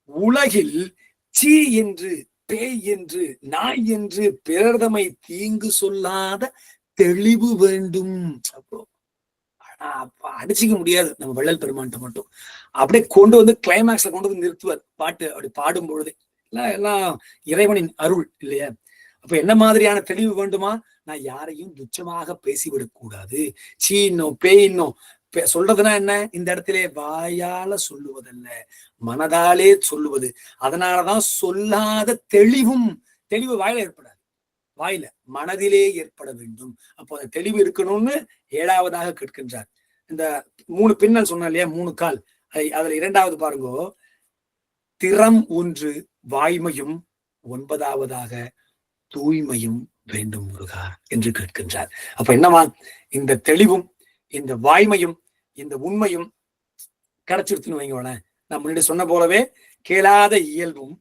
உலகில் சீ என்று, பேய் என்று, நாய் என்று பிறர்தமை தீங்கு சொல்லாத தெளிவு வேண்டும். அப்போ அடிச்சுக்க முடியாது நம்ம வள்ளல் பெருமான்ட்ட மட்டும். அப்படியே கொண்டு வந்து கிளைமேக்ஸ்ல கொண்டு வந்து நிறுத்துவார். பாட்டு அப்படி பாடும் பொழுதே எல்லாம் இறைவனின் அருள் இல்லையா? அப்ப என்ன மாதிரியான தெளிவு வேண்டுமா? நான் யாரையும் துச்சமாக பேசிவிடக் கூடாது. சீனோ பேயின்னோ சொல்றதுன்னா என்ன? இந்த இடத்திலே வாயால சொல்லுவதல்ல, மனதாலே சொல்லுவது. அதனாலதான் சொல்லாத தெளிவு வாயில ஏற்படாது, வாயில மனதிலே ஏற்பட வேண்டும். அப்போ அந்த தெளிவு இருக்கணும்னு 7வதாக கேட்கின்றார். இந்த 3 பின்னல் சொன்ன இல்லையா, 3 கால், அதுல 2வது பாருங்க, திறம் 1 வாய்மையும் 9வதாக தூய்மையும் வேண்டும் முருகா என்று கேட்கின்றார். அப்ப என்னவா? இந்த தெளிவும் இந்த வாய்மையும் இந்த உண்மையும் கிடைச்சிருத்துன்னு வைங்களேன். நான் முன்னாடி சொன்ன போலவே கேளாத இயல்பும்,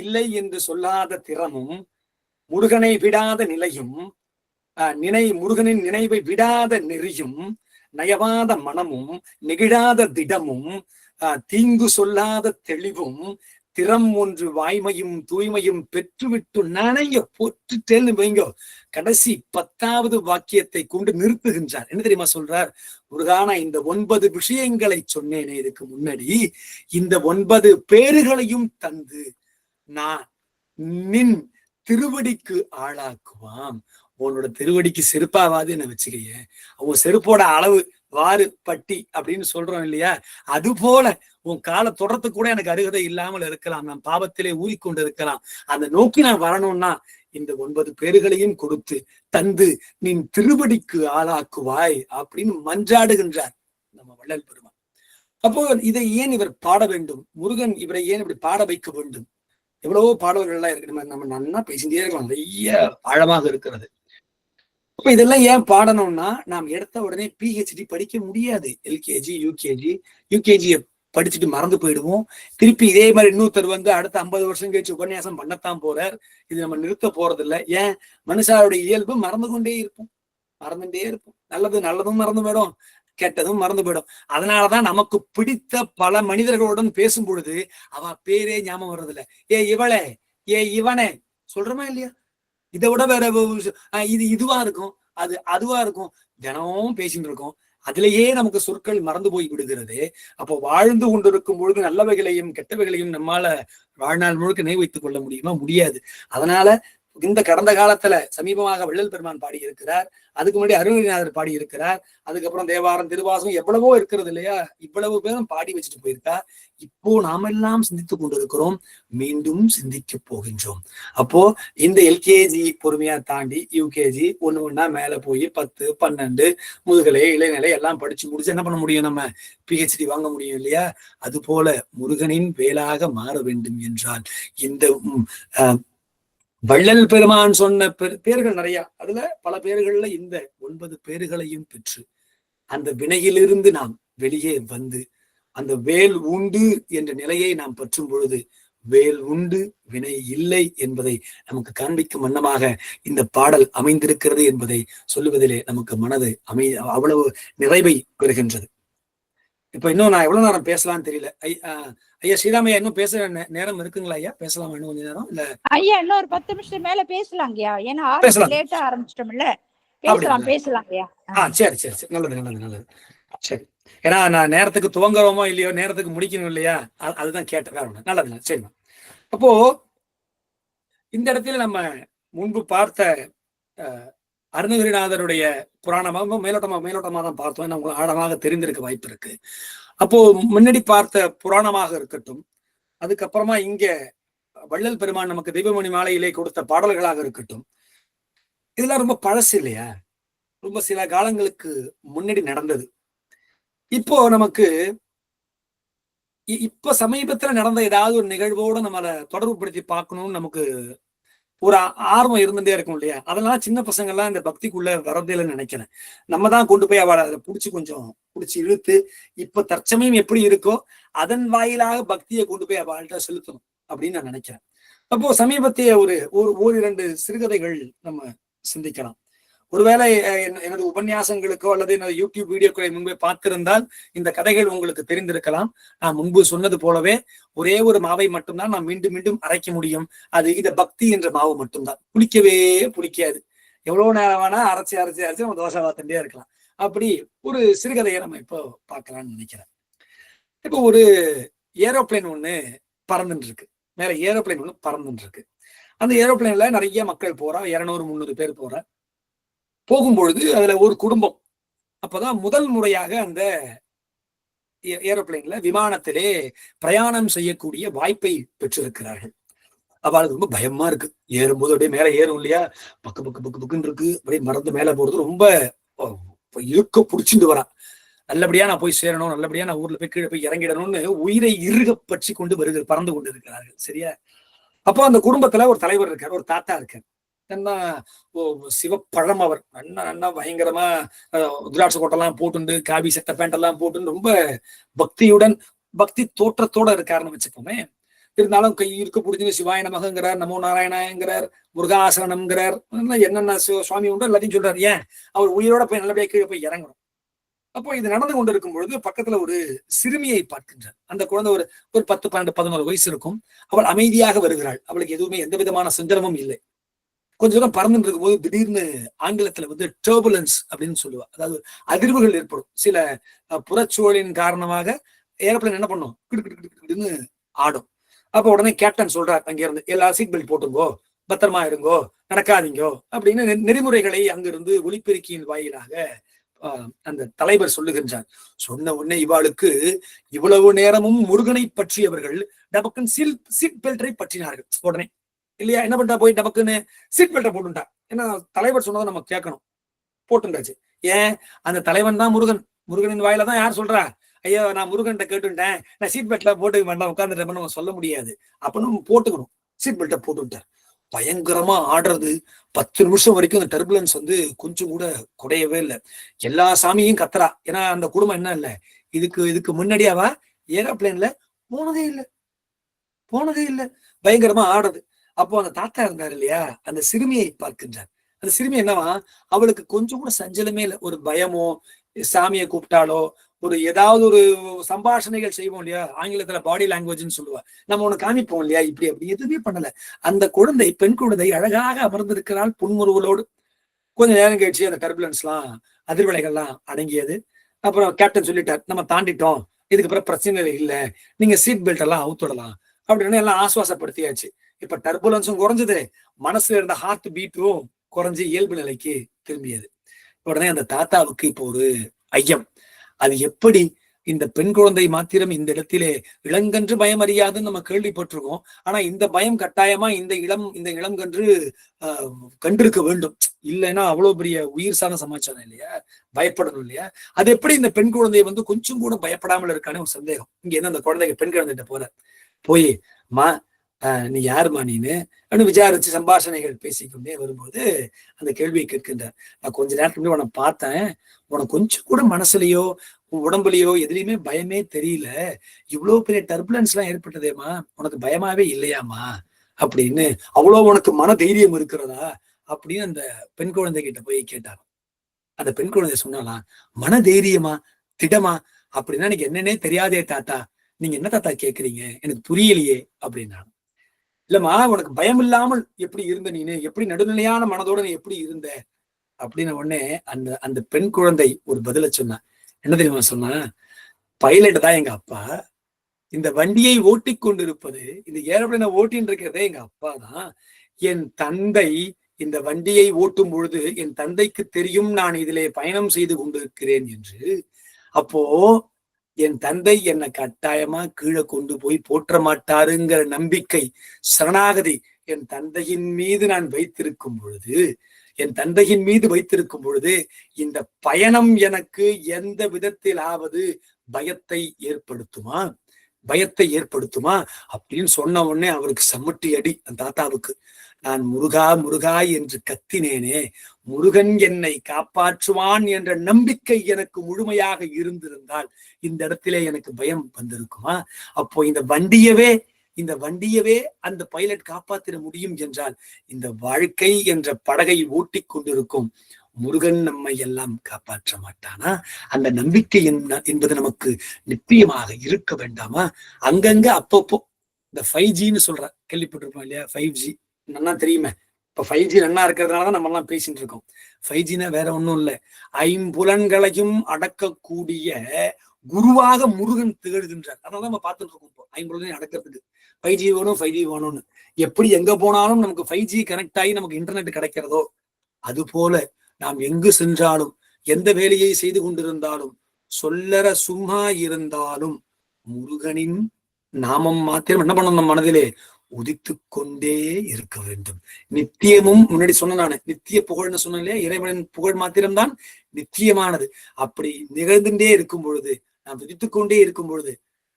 இல்லை என்று சொல்லாத திறமும், முருகனை விடாத நிலையும், முருகனின் நினைவை விடாத நெறியும், நயவாத மனமும், நெகிழாத திடமும், தீங்கு சொல்லாத தெளிவும், திறம் 1 வாய்மையும் தூய்மையும் பெற்றுவிட்டு நனைய போட்டுட்டேன்னு வைங்கோ. கடைசி 10வது வாக்கியத்தை கொண்டு நிறுத்துகின்றார். என்ன தெரியுமா சொல்றார்? முருகான இந்த 9 விஷயங்களை சொன்னேனே இதுக்கு முன்னாடி, இந்த 9 பேறுகளையும் தந்து நான் நின் திருவடிக்கு ஆளாக்குவான். உன்னோட திருவடிக்கு செருப்பாவாது என்ன வச்சுக்கைய, அவன் செருப்போட அளவு வாறு பட்டி அப்படின்னு சொல்றோம் இல்லையா? அது போல உன் காலை தொடர்றதுக்கு கூட எனக்கு அருகதை இல்லாமல் இருக்கலாம், நான் பாவத்திலே ஊறிக்கொண்டு இருக்கலாம். அந்த நோக்கி நான் வரணும்னா இந்த 9 பேறுகளையும் கொடுத்து தந்து நீ திருவடிக்கு ஆளாக்குவாய் அப்படின்னு மன்றாடுகின்றார் நம்ம வள்ளல் பெருமான். அப்போ இதை ஏன் இவர் பாட வேண்டும்? முருகன் இவரை ஏன் இப்படி பாட வைக்க வேண்டும்? எவ்வளவோ பாடல்கள் எல்லாம் இருக்கு, நம்ம நல்லா பேசிட்டே இருக்கலாம், நிறைய ஆழமாக இருக்கிறது. அப்ப இதெல்லாம் ஏன் பாடணும்னா, நாம் எடுத்த உடனே PhD படிக்க முடியாது. LKG யூகேஜியை படிச்சுட்டு மறந்து போயிடுவோம். திருப்பி இதே மாதிரி இன்னொருத்தர் வந்து அடுத்த 50 வருஷம் கழிச்சு உபன்யாசம் பண்ணத்தான் போறார். இது நம்ம நிறுத்த போறது இல்லை. ஏன்? மனுஷாவுடைய இயல்பு மறந்துட்டே இருப்போம். நல்லதும் மறந்து போயிடும், கெட்டதும் மறந்து போயிடும். அதனாலதான் நமக்கு பிடித்த பல மனிதர்களுடன் பேசும் பொழுது அவ பேரே ஞாபகம் வர்றதில்லை. இவளே, இவனே சொல்றோமா இல்லையா? இதை விட வேற இதுவா இருக்கும். அது அதுவா இருக்கும். தினமும் பேசிட்டு இருக்கோம், அதிலேயே நமக்கு சொற்கள் மறந்து போய் விடுகிறது. அப்போ வாழ்ந்து கொண்டிருக்கும் பொழுது நல்லவைகளையும் கெட்டவைகளையும் நம்மால வாழ்நாள் முழுக்க நினைவு வைத்துக் கொள்ள முடியுமா? முடியாது. அதனால இந்த கடந்த காலத்துல சமீபமாக வள்ளல் பெருமான் பாடி இருக்கிறார், அதுக்கு முன்னாடி அருணகிரிநாதர் பாடி இருக்கிறார், அதுக்கப்புறம் தேவாரம் திருவாசகம் எவ்வளவோ இருக்கிறது இல்லையா? இவ்வளவு பேரும் பாடி வச்சுட்டு போயிருக்கா. இப்போ நாமெல்லாம் சிந்தித்துக் கொண்டிருக்கிறோம், மீண்டும் சிந்திக்க போகின்றோம். அப்போ இந்த எல்கேஜி பொறுமையா தாண்டி யூகேஜி ஒண்ணு ஒண்ணா மேல போய் 10, 12 முதுகலை இளைநிலை எல்லாம் படிச்சு முடிச்சு என்ன பண்ண முடியும்? நம்ம PhD வாங்க முடியும் இல்லையா? அது போல முருகனின் வேலாக மாற வேண்டும் என்றால் இந்த வள்ளல் பெருமான் சொன்ன பேர்கள் நிறைய, அதுல பல பேர்கள்ல இந்த 9 பேர்களையும் பெற்று அந்த வினையிலிருந்து நாம் வெளியே வந்து அந்த வேல் உண்டு என்ற நிலையை நாம் பற்றும் பொழுது வேல் உண்டு வினை இல்லை என்பதை நமக்கு காண்பிக்கும் வண்ணமாக இந்த பாடல் அமைந்திருக்கிறது என்பதை சொல்லுவதிலே நமக்கு மனது அவ்வளவு நிறைவை பெறுகின்றது. இப்ப இன்னும் நான் எவ்வளவு நேரம் பேசலாம்னு தெரியல. ஐயா ஸ்ரீராமையா, இன்னும் பேச நேரம் இருக்குங்களா ஐயா? பேசலாமா இன்னும் கொஞ்ச நேரம்? இல்ல
ஐயா இன்னும் ஒரு 10 நிமிஷம் மேல பேசலாங்கய்யா, ஏன்னா லேட்டா ஆரம்பிச்சிட்டோம்ல. பேசலாங்கய்யா.
சரி சரி சரி, நல்லது நல்லது நல்லது. சரி, ஏன்னா நான் நேரத்துக்கு துவங்குறோமோ இல்லையோ, நேரத்துக்கு முடிக்கணும் இல்லையா, அதுதான் கேட்டேன். நல்லது சரிம்மா. அப்போ இந்த இடத்துல நம்ம முன்பு பார்த்த அருணகிரிநாதருடைய புராணமாக மேலோட்டமா தான் பார்த்தோம். நமக்கு ஆழமாக தெரிந்திருக்க வாய்ப்பு இருக்கு. அப்போ முன்னாடி பார்த்த புராணமாக இருக்கட்டும், அதுக்கப்புறமா இங்க வள்ளல் பெருமான் நமக்கு தெய்வமணி மாலையிலே கொடுத்த பாடல்களாக இருக்கட்டும், இதெல்லாம் ரொம்ப பழசு இல்லையா? ரொம்ப சில காலங்களுக்கு முன்னாடி நடந்தது. இப்போ நமக்கு இப்ப சமீபத்துல நடந்த ஏதாவது ஒரு நிகழ்வோட நம்மளை தொடர்பு படுத்தி பார்க்கணும்னு நமக்கு ஒரு ஆர்வம் இருந்துட்டே இருக்கும் இல்லையா? அதனால சின்ன பசங்க எல்லாம் இந்த பக்திக்குள்ள வரதில்லைன்னு நினைக்கிறேன். நம்ம தான் கொண்டு போய் அவளை அதை கொஞ்சம் பிடிச்சி இழுத்து இப்ப தற்சமயம் எப்படி இருக்கோ அதன் வாயிலாக பக்தியை கொண்டு போய் அவள்கிட்ட செலுத்தணும் அப்படின்னு நான் நினைக்கிறேன். அப்போ சமீபத்திய ஒரு 2 சிறுகதைகள் நம்ம சிந்திக்கலாம். ஒருவேளை எனது உபன்யாசங்களுக்கோ அல்லது எனது யூடியூப் வீடியோக்களை முன்பே பார்த்திருந்தால் இந்த கதைகள் உங்களுக்கு தெரிந்திருக்கலாம். நான் முன்பு சொன்னது போலவே ஒரே ஒரு மாவை மட்டும்தான் நாம் மீண்டும் மீண்டும் அரைக்க முடியும். அது இந்த பக்தி என்ற மாவு மட்டும்தான். புளிக்கவே புளிக்காது. எவ்வளவு நேரம் வேணா அரைச்சு நம்ம தோசை வாத்தண்டே இருக்கலாம். அப்படி ஒரு சிறுகதையை நம்ம இப்போ பார்க்கலாம்னு நினைக்கிறேன். இப்போ ஒரு ஏரோப்ளைன் ஒண்ணு பறந்துட்டு இருக்கு, மேல ஏரோப்ளைன் ஒண்ணு பறந்துட்டு இருக்கு. அந்த ஏரோப்ளைன்ல நிறைய மக்கள் போறா, 200-300 பேர் போறா. போகும்பொழுது அதுல ஒரு குடும்பம் அப்பதான் முதல் முறையாக அந்த ஏரோப்ளைன்ல விமானத்திலே பிரயாணம் செய்யக்கூடிய வாய்ப்பை பெற்றிருக்கிறார்கள். அவளுக்கு ரொம்ப பயமா இருக்கு. ஏறும்போது அப்படியே மேல ஏறும் இல்லையா, பக்கு பக்கு பக்கு பக்குன்னு இருக்கு. அப்படியே மறந்து மேல போறது ரொம்ப இழுக்க புடிச்சுட்டு வரா. நல்லபடியா நான் போய் சேரணும், நல்லபடியா நான் ஊர்ல போய் கீழே போய் இறங்கிடணும்னு உயிரை இறுக பற்றி கொண்டு பறந்து கொண்டு இருக்கிறார்கள். சரியா? அப்போ அந்த குடும்பத்துல ஒரு தலைவர் இருக்கார், ஒரு தாத்தா இருக்கார். சிவப்பழம். அவர் அண்ணா பயங்கரமா திராட்சை கோட்டெல்லாம் போட்டுண்டு காவி சட்டை பேண்ட் எல்லாம் போட்டு ரொம்ப பக்தியுடன் பக்தி தோற்றத்தோட இருக்காருன்னு வச்சுக்கோமே. இருந்தாலும் கை இருக்க பிடிச்சின்னு சிவாய நமகங்கிறார், நமோ நாராயணங்கிறார், முருகாசனம்ங்கிறார், என்னென்ன சுவாமி உண்டோ எல்லாத்தையும் சொல்றாரு. ஏன் அவர் உயிரோட போய் நல்லபடியா கீழே போய் இறங்கணும். அப்போ இது நடந்து கொண்டு இருக்கும் பொழுது பக்கத்துல ஒரு சிறுமியை பார்க்கின்றார். அந்த குழந்தை ஒரு 10, 12, 11 வயசு இருக்கும். அவள் அமைதியாக வருகிறாள். அவளுக்கு எதுவுமே எந்த விதமான சஞ்சலமும் இல்லை. கொஞ்ச தூரம் பறந்துட்டு இருக்கும்போது திடீர்னு ஆங்கிலத்துல டர்புலன்ஸ் அப்படின்னு சொல்லுவா. அதாவது அதிர்வுகள் ஏற்படும். சில புறச்சூழலின் காரணமாக ஏரோப்ளைன் என்ன பண்ணும், கிடுன்னு ஆடும். அப்ப உடனே கேப்டன் சொல்றார், அங்க இருந்து எல்லா சீட் பெல்ட் போட்டுங்கோ, பத்திரமா இருங்கோ, நடக்காதீங்கோ அப்படின்னு நெறிமுறைகளை அங்கிருந்து ஒலிபெருக்கியின் வாயிலாக அந்த தலைவர் சொல்லுகின்றார். சொன்ன உடனே இவாளுக்கு இவ்வளவு நேரமும் முருகனை பற்றியவர்கள் டபக்குன்னு சீட் பெல்ட்டை பற்றினார்கள். உடனே இல்லையா என்ன பண்ணிட்டா, போய் டபக்குன்னு சீட் பெல்ட்டை போட்டுட்டா. ஏன்னா தலைவர் சொன்னதை நம்ம கேட்கணும். போட்டுண்டாச்சு. ஏன்? அந்த தலைவன் தான் முருகனின் வாயில தான் யார் சொல்றா, ஐயோ நான் முருகன்கிட்ட கேட்டுட்டேன், நான் சீட் பெல்ட்ல போட்டு வேண்டாம் உட்காந்துட்டேன் நம்ம சொல்ல முடியாது. அப்பனும் போட்டுக்கணும். சீட் பெல்ட்டை போட்டுட்டார். பயங்கரமா ஆடுறது. 10 நிமிஷம் வரைக்கும் அந்த டர்புலன்ஸ் கொஞ்சம் கூட குறையவே இல்லை. எல்லா சாமியும் கத்துறா. ஏன்னா அந்த குடும்பம் என்ன இல்லை, இதுக்கு முன்னாடியாவா ஏரோப்ளைன்ல போனதே இல்லை. பயங்கரமா ஆடுறது. அப்போ அந்த தாத்தா இருந்தார் இல்லையா, அந்த சிறுமியை பார்க்கின்றார். அந்த சிறுமி என்னவா, அவளுக்கு கொஞ்சம் கூட சஞ்சலமே இல்லை. ஒரு பயமோ, சாமியை கூப்பிட்டாலோ, ஒரு ஏதாவது ஒரு சம்பாஷணைகள் செய்வோம் இல்லையா, ஆங்கிலத்துல பாடி லாங்குவேஜ்னு சொல்லுவா, நம்ம ஒண்ணு காமிப்போம் இல்லையா, அப்படி எதுவுமே பண்ணல. அந்த குழந்தை, பெண் குழந்தை அழகாக அமர்ந்திருக்கிறாள் புன்முறுவலோடு. கொஞ்சம் நேரம் கழிச்சு அந்த டர்புலன்ஸ்லாம் அதிர்வலைகள்லாம் அடங்கியது. அப்புறம் கேப்டன் சொல்லிட்டார், நம்ம தாண்டிட்டோம், இதுக்கப்புறம் பிரச்சனை இல்லை, நீங்க சீட் பெல்ட் எல்லாம் அவுத்துடலாம் அப்படின்னு எல்லாம் ஆசுவாசப்படுத்தியாச்சு. இப்ப டர்புலன்ஸும் குறைஞ்சது, மனசுல இருந்த ஹார்ட் பீட்டும் குறைஞ்சு இயல்பு நிலைக்கு திரும்பியது. உடனே அந்த தாத்தாவுக்கு இப்போ ஒரு ஐயம், அது எப்படி இந்த பெண் குழந்தை மாத்திரம் இந்த இடத்திலே இளங்கன்று பயம் அறியாதுன்னு நம்ம கேள்விப்பட்டிருக்கோம். ஆனா இந்த பயம் கட்டாயமா இந்த இளங்கன்று கண்டிருக்க வேண்டும், இல்லைன்னா அவ்வளவு பெரிய உயிர் சார்ந்த சமாச்சாரம் இல்லையா, பயப்படணும் இல்லையா. அது எப்படி இந்த பெண் குழந்தைய கொஞ்சம் கூட பயப்படாமல் இருக்கானே ஒரு சந்தேகம். இங்க என்ன அந்த குழந்தைங்க பெண் குழந்தைகிட்ட போற போய், மா நீ யாருமா நீனு அப்படின்னு விசாரிச்சு சம்பாஷணைகள் பேசிக்கொண்டே வரும்போது அந்த கேள்வியை கேட்கின்றார். நான் கொஞ்ச நேரத்துக்கு உன்னை பார்த்தேன், உனக்கு கொஞ்சம் கூட மனசுலயோ உடம்புலயோ எதுலையுமே பயமே தெரியல, இவ்வளவு பெரிய டர்புலன்ஸ் எல்லாம் ஏற்பட்டதேமா, உனக்கு பயமாவே இல்லையாமா அப்படின்னு, அவ்வளவு உனக்கு மன தைரியம் இருக்கிறதா அப்படின்னு அந்த பெண் குழந்தை கிட்ட போய் கேட்டாங்க. அந்த பெண் குழந்தை சொன்னாலாம், மன தைரியமா திடமா அப்படின்னா எனக்கு என்னன்னே தெரியாதே தாத்தா, நீங்க என்ன தாத்தா கேக்குறீங்க, எனக்கு புரியலையே அப்படின்னா. இல்லம்மா, உனக்கு பயம் இல்லாமல் எப்படி இருந்த நீனு, எப்படி நடுநிலையான மனதோட நீ எப்படி இருந்த அப்படின்னு உடனே அந்த பெண் குழந்தை ஒரு பதில சொன்னா. என்ன தெரியுமா சொன்னா, பைலட் தான் எங்க அப்பா, இந்த வண்டியை ஓட்டி கொண்டிருப்பது, இந்த ஏரோப்ளேனை ஓட்டின்னு இருக்கிறதே எங்க அப்பா தான். என் தந்தை இந்த வண்டியை ஓட்டும் பொழுது என் தந்தைக்கு தெரியும் நான் இதிலே பயணம் செய்து கொண்டிருக்கிறேன் என்று. அப்போ என் தந்தை என்னை கட்டாயமா கீழே கொண்டு போய் போற்ற மாட்டாருங்கிற நம்பிக்கை, சரணாகதி என் தந்தையின் மீது நான் வைத்திருக்கும் பொழுது இந்த பயணம் எனக்கு எந்த விதத்திலாவது பயத்தை ஏற்படுத்துமா அப்படின்னு சொன்ன உடனே அவருக்கு சம்மட்டி அடி. அந்த தாத்தாவுக்கு, நான் முருகா முருகா என்று கத்தினேனே, முருகன் என்னை காப்பாற்றுவான் என்ற நம்பிக்கை எனக்கு முழுமையாக இருந்திருந்தால் இந்த இடத்திலே எனக்கு பயம் வந்திருக்குமா? அப்போ இந்த வண்டியவே அந்த பைலட் காப்பாற்றிட முடியும் என்றால், இந்த வாழ்க்கை என்ற படகை ஓட்டி கொண்டிருக்கும் முருகன் நம்மை எல்லாம் காப்பாற்ற மாட்டானா? அந்த நம்பிக்கை என்பது நமக்கு நிச்சயமாக இருக்க வேண்டாமா? அங்கங்க அப்பப்போ இந்த 5Gன்னு சொல்ற கேள்விப்பட்டிருப்போம் இல்லையா, 5G நல்லா தெரியுமே. இப்ப 5G நல்லா இருக்கிறதுனாலதான் நம்ம எல்லாம் பேசிட்டு இருக்கோம். 5Gனா வேற ஒண்ணும் இல்லை, ஐம்புலன்களையும் அடக்கக்கூடிய குருவாக முருகன் திகழ்கின்றார். அதனால நம்ம பார்த்துட்டு இருக்கோம். இப்போ ஐம்புலனையும் அடக்கிறதுக்கு 5G வேணும்னு எப்படி எங்க போனாலும் நமக்கு 5G கனெக்ட் ஆகி நமக்கு இன்டர்நெட் கிடைக்கிறதோ, அது போல நாம் எங்கு சென்றாலும் எந்த வேலையை செய்து கொண்டிருந்தாலும் சொல்லற சும்மா இருந்தாலும் முருகனின் நாமம் மாத்திரம் என்ன பண்ணணும், மனதிலே உதித்து கொண்டே இருக்க வேண்டும். நித்தியமும் முன்னாடி சொன்ன நானு நித்திய புகழ்னு சொன்னேன் இல்லையா, இறைவனின் புகழ் மாத்திரம்தான் நித்தியமானது. அப்படி நிகழ்ந்துட்டே இருக்கும் பொழுது, நாம் உதித்து கொண்டே இருக்கும் பொழுது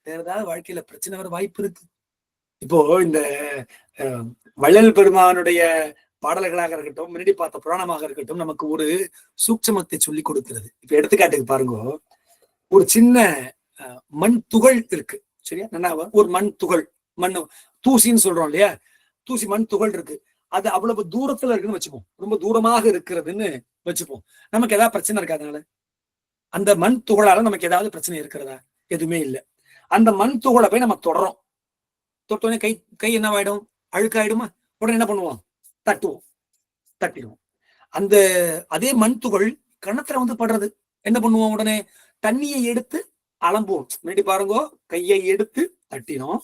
வேற ஏதாவது வாழ்க்கையில பிரச்சனை வர வாய்ப்பு இருக்கு. இப்போ இந்த வள்ளல் பெருமானுடைய பாடல்களாக இருக்கட்டும், முன்னாடி பார்த்த புராணமாக இருக்கட்டும், நமக்கு ஒரு சூட்சமத்தை சொல்லி கொடுக்கிறது. இப்ப எடுத்துக்காட்டுக்கு பாருங்க, ஒரு சின்ன மண் துகள் இருக்கு, சரியா? நல்லா ஒரு மண் துகள், மண் தூசின்னு சொல்றோம் இல்லையா, தூசி மண் துகள் இருக்கு. அது அவ்வளவு தூரத்துல இருக்குன்னு வச்சுப்போம், ரொம்ப தூரமாக இருக்கிறதுன்னு வச்சுப்போம். நமக்கு ஏதாவது பிரச்சனை இருக்காதனால, அந்த மண் துகளால நமக்கு ஏதாவது பிரச்சனை இருக்கிறதா? எதுவுமே இல்லை. அந்த மண் துகளை போய் நம்ம தொடுறோம், தொட்டோடனே கை என்னவாயிடும், அழுக்காயிடுமா? உடனே என்ன பண்ணுவோம், தட்டிடுவோம். அதே மண் துகள் கணத்துல படுறது, என்ன பண்ணுவோம், உடனே தண்ணியை எடுத்து அலம்புவோம். முன்னாடி பாருங்க, கையை எடுத்து தட்டினோம்,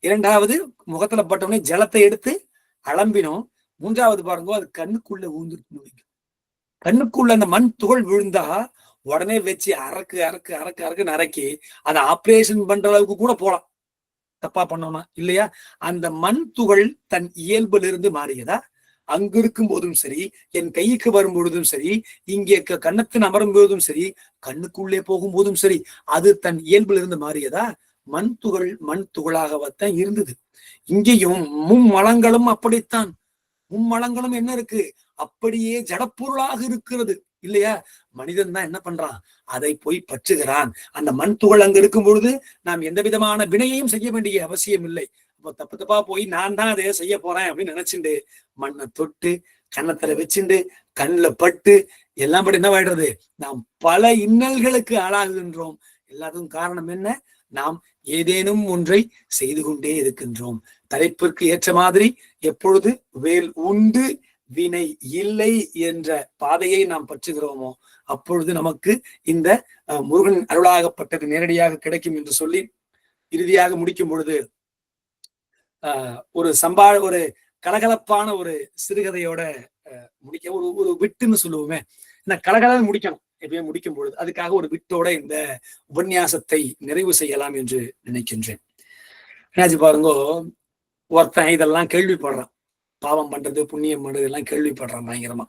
இரண்டாவது முகத்துல பட்டோடனே ஜலத்தை எடுத்து அலம்பினோம், மூன்றாவது பாருங்க அது கண்ணுக்குள்ள ஊந்துட்டு, கண்ணுக்குள்ள அந்த மண் துகள் விழுந்தா உடனே வச்சு அறக்கு நரக்கி அதை ஆப்ரேஷன் பண்ற அளவுக்கு கூட போலாம், தப்பா பண்ணோம்னா இல்லையா? அந்த மண் துகள் தன் இயல்பிலிருந்து மாறியதா? அங்கு இருக்கும் போதும் சரி, என் கைக்கு வரும் பொழுதும் சரி, இங்கே கன்னத்தின் அமரும் போதும் சரி, கண்ணுக்குள்ளே போகும் போதும் சரி, அது தன் இயல்பிலிருந்து மாறியதா? மண் துகளாகத்தான் இருந்தது. இங்கேயும் மும்மலங்களும் அப்படித்தான். மும்மலங்களும் என்ன இருக்கு, அப்படியே ஜடப்பொருளாக இருக்கிறது இல்லையா? மனிதன் தான் என்ன பண்றான், அதை போய் பற்றுகிறான். அந்த மண் துகள் அங்க இருக்கும் பொழுது நாம் எந்த விதமான வினையையும் செய்ய வேண்டிய அவசியம் இல்லை. இப்போ தப்பா போய் நான் தான் அதை செய்ய போறேன் அப்படின்னு நினைச்சுண்டு மண்ணை தொட்டு கன்னத்துல வச்சுண்டு கண்ணுல பட்டு எல்லாம் படி என்ன ஆயிடுறது, நாம் பல இன்னல்களுக்கு ஆளாகுகின்றோம். எல்லாத்துக்கும் காரணம் என்ன, நாம் ஏதேனும் ஒன்றை செய்து கொண்டே இருக்கின்றோம். தலைப்பிற்கு ஏற்ற மாதிரி எப்பொழுது வேல் உண்டு வினை இல்லை என்ற பாதையை நாம் பற்றுகிறோமோ அப்பொழுது நமக்கு இந்த முருகன் அருளாகப்பட்டது நேரடியாக கிடைக்கும் என்று சொல்லி இறுதியாக முடிக்கும் பொழுது ஒரு கலகலப்பான ஒரு சிறுகதையோட முடிக்க ஒரு விட்டுன்னு சொல்லுவோமே, இந்த கலகலன்னு முடிக்கணும் எப்பயும் முடிக்கும் பொழுது. அதுக்காக ஒரு விட்டோட இந்த உபன்யாசத்தை நிறைவு செய்யலாம் என்று நினைக்கின்றேன். என்னாச்சு பாருங்கோ, ஒருத்தன் இதெல்லாம் கேள்விப்படுறான், பாவம் பண்றது புண்ணியம் பண்றது எல்லாம் கேள்விப்படுறான். பயங்கரமா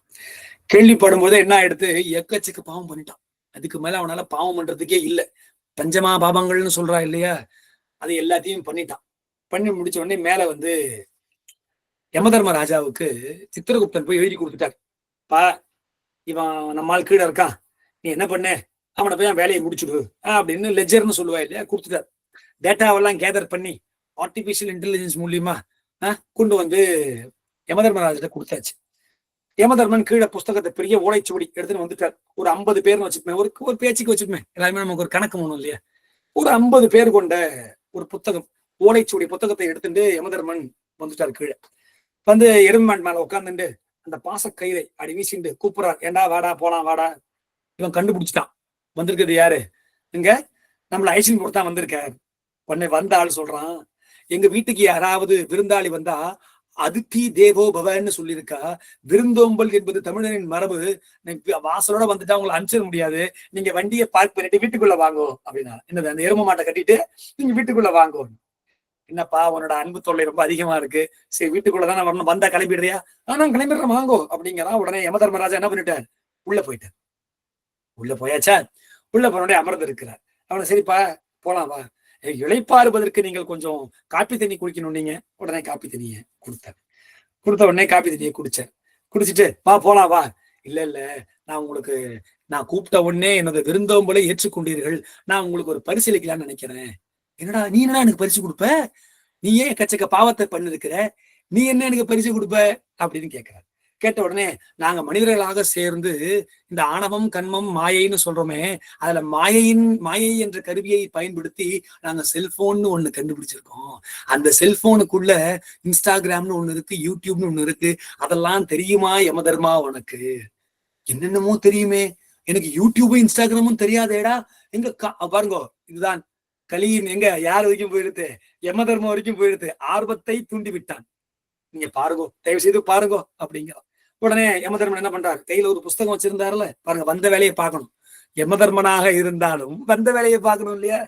கேள்விப்படும் போது என்ன ஆயிடுத்து, எக்கச்சக்க பாவம் பண்ணிட்டான். அதுக்கு மேல அவனால பாவம் பண்றதுக்கே இல்லை. பஞ்சமா பாவங்கள்னு சொல்றா இல்லையா, அது எல்லாத்தையும் பண்ணிட்டான். பண்ணி முடிச்ச உடனே மேல வந்து யமதர்மராஜாவுக்கு சித்திரகுப்தன் போய் எழுதி கொடுத்துட்டார். பா, இவன் நம்மால் கீழே இருக்கான், நீ என்ன பண்ண, அவனை போய் வேலையை முடிச்சுடு அப்படின்னு லெஜர்னு சொல்லுவா இல்லையா, கொடுத்துட்டார். டேட்டாவெல்லாம் கேதர் பண்ணி ஆர்டிபிஷியல் இன்டெலிஜென்ஸ் மூலியமா கொண்டு வந்து யமதர்மராஜிட்ட கொடுத்தாச்சு. யமதர்மன் கீழே புஸ்தகத்தை பெரிய ஓலைச்சுவடி எடுத்துன்னு வந்துட்டார். ஒரு 50 பேர்னு வச்சுப்பேன், ஒரு பேச்சுக்கு வச்சுப்பேன், எல்லாருமே நமக்கு ஒரு கணக்கு மூணும் இல்லையா. ஒரு 50 பேர் கொண்ட ஒரு புத்தகம், ஓலைச்சுவடி புத்தகத்தை எடுத்துட்டு யமதர்மன் வந்துட்டார். கீழே வந்து எருமான் மேல உட்காந்துட்டு அந்த பாச கயிறை அடி வீசிட்டு கூப்பிடுறார், ஏண்டா வாடா போலாம் வாடா. இவன் கண்டுபிடிச்சிட்டான் வந்திருக்கிறது யாரு, இங்க நம்மள ஐசின் கொடுத்தா வந்திருக்காரு. உடனே வந்த ஆள் சொல்றான், எங்க வீட்டுக்கு யாராவது விருந்தாளி வந்தா அதித்தி தேவோ பவன்னு சொல்லியிருக்கா. விருந்தோம்பல் என்பது தமிழரின் மரபு. வாசலோட வந்துட்டா உங்களை அனுப்பிச்சிட முடியாது, நீங்க வண்டியை பார்க் பண்ணிட்டு வீட்டுக்குள்ள வாங்கோ அப்படின்னா. என்னது, அந்த எரும மாட்டை கட்டிட்டு நீங்க வீட்டுக்குள்ள வாங்கோ. என்னப்பா உன்னோட அன்பு தொல்லை ரொம்ப அதிகமா இருக்கு, சரி வீட்டுக்குள்ளதான் வரணும், வந்தா கிளம்பிடுறியா, ஆனா கிளம்பிடுறேன் வாங்கோ அப்படிங்கிறான். உடனே யமதர்மராஜா என்ன பண்ணிட்டார், உள்ள போயிட்டார். உள்ள போயாச்சா, உள்ள போனோடனே அமர்ந்து இருக்கிறார். அவனை சரிப்பா போலாம் வா, இளைப்பாறுவதற்கு நீங்கள் கொஞ்சம் காப்பி தண்ணி குடிக்கணும், நீங்க உடனே காப்பி தண்ணிய கொடுத்த உடனே காப்பி தண்ணியை குடிச்சார். குடிச்சிட்டு வா போலாம் வா. இல்ல நான் கூப்பிட்ட உடனே என்னோட விருந்தோம்பலை ஏற்றுக்கொண்டீர்கள், நான் உங்களுக்கு ஒரு பரிசீலிக்கலாம்னு நினைக்கிறேன். என்னடா நீ என்னடா எனக்கு பரிசு கொடுப்ப, நீ ஏன் எக்கச்சக்க பாவத்தை பண்ணிருக்கிற, நீ என்ன எனக்கு பரிசு கொடுப்ப அப்படின்னு கேட்கிறார். கேட்ட உடனே, நாங்க மனிதர்களாக சேர்ந்து இந்த ஆணவம் கண்மம் மாயைன்னு சொல்றோமே, அதுல மாயை என்ற கருவியை பயன்படுத்தி நாங்க செல்போன்னு ஒண்ணு கண்டுபிடிச்சிருக்கோம். அந்த செல்போனுக்குள்ள இன்ஸ்டாகிராம்னு ஒண்ணு இருக்கு, யூடியூப்னு ஒண்ணு இருக்கு, அதெல்லாம் தெரியுமா யமதர்மா உனக்கு? என்னென்னமோ தெரியுமே, எனக்கு யூடியூபும் இன்ஸ்டாகிராமும் தெரியாதேடா. எங்க பாருங்கோ, இதுதான் கலியின் எங்க யார் வரைக்கும் போயிடுது, யமதர்மம் வரைக்கும் போயிடுது. ஆர்வத்தை தூண்டி விட்டான். நீங்க பாருங்கோ, தயவு செய்து பாருங்கோ அப்படிங்கிறான். உடனே யமதர்மன் என்ன பண்றாரு, கையில ஒரு புஸ்தகம் வச்சிருந்தாருல, பாருங்க, வந்த வேலையை பார்க்கணும். யமதர்மனாக இருந்தாலும் வந்த வேலையை பார்க்கணும் இல்லையா.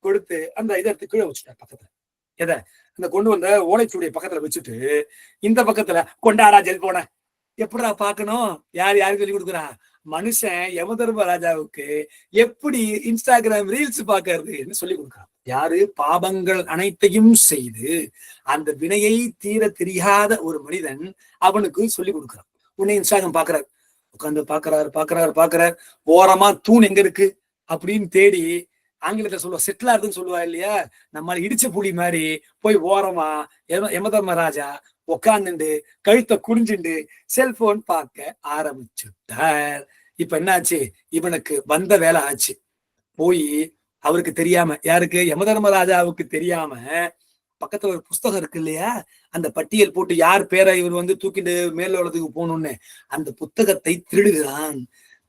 கொடுத்து அந்த இதை எடுத்து கீழே வச்சுட்டார் பக்கத்துல. எதை, அந்த கொண்டு வந்த ஓலைச்சுடைய பக்கத்துல வச்சுட்டு இந்த பக்கத்துல கொண்டாடா ஜெல் போன. எப்படா பார்க்கணும், யாருக்கு சொல்லி கொடுக்குறா, மனுஷன் யமதர்மராஜாவுக்கு எப்படி இன்ஸ்டாகிராம் ரீல்ஸ் பாக்குறதுன்னு சொல்லி கொடுக்குறான். யாரு, பாபங்கள் அனைத்தையும் செய்து அந்த வினையை தீர தெரியாத ஒரு மனிதன் அவனுக்கு சொல்லி கொடுக்குறான். உன்னை இன்ஸ்டாகிராம் பாக்குறாரு, உட்காந்து பாக்குறாரு. ஓரமா தூண் எங்க இருக்கு அப்படின்னு தேடி, ஆங்கிலத்தை சொல்லுவா செட்டில் ஆகுதுன்னு சொல்லுவா இல்லையா, நம்மளால இடிச்ச புலி மாதிரி போய் ஓரமா யமதர்மராஜா உக்காந்துண்டு கழுத்தை குடிஞ்சுண்டு செல்போன் பார்க்க ஆரம்பிச்சுட்டார். இப்ப என்னாச்சு, இவனுக்கு வந்த வேலை ஆச்சு. போய் அவருக்கு தெரியாம, யாருக்கு, யமதர்மராஜாவுக்கு தெரியாம பக்கத்துல ஒரு புஸ்தகம் இருக்கு இல்லையா, அந்த பட்டியல் போட்டு யார் பேரை இவர் வந்து தூக்கிட்டு மேலோளத்துக்கு போகணும்னு அந்த புத்தகத்தை திருடுகிறான்.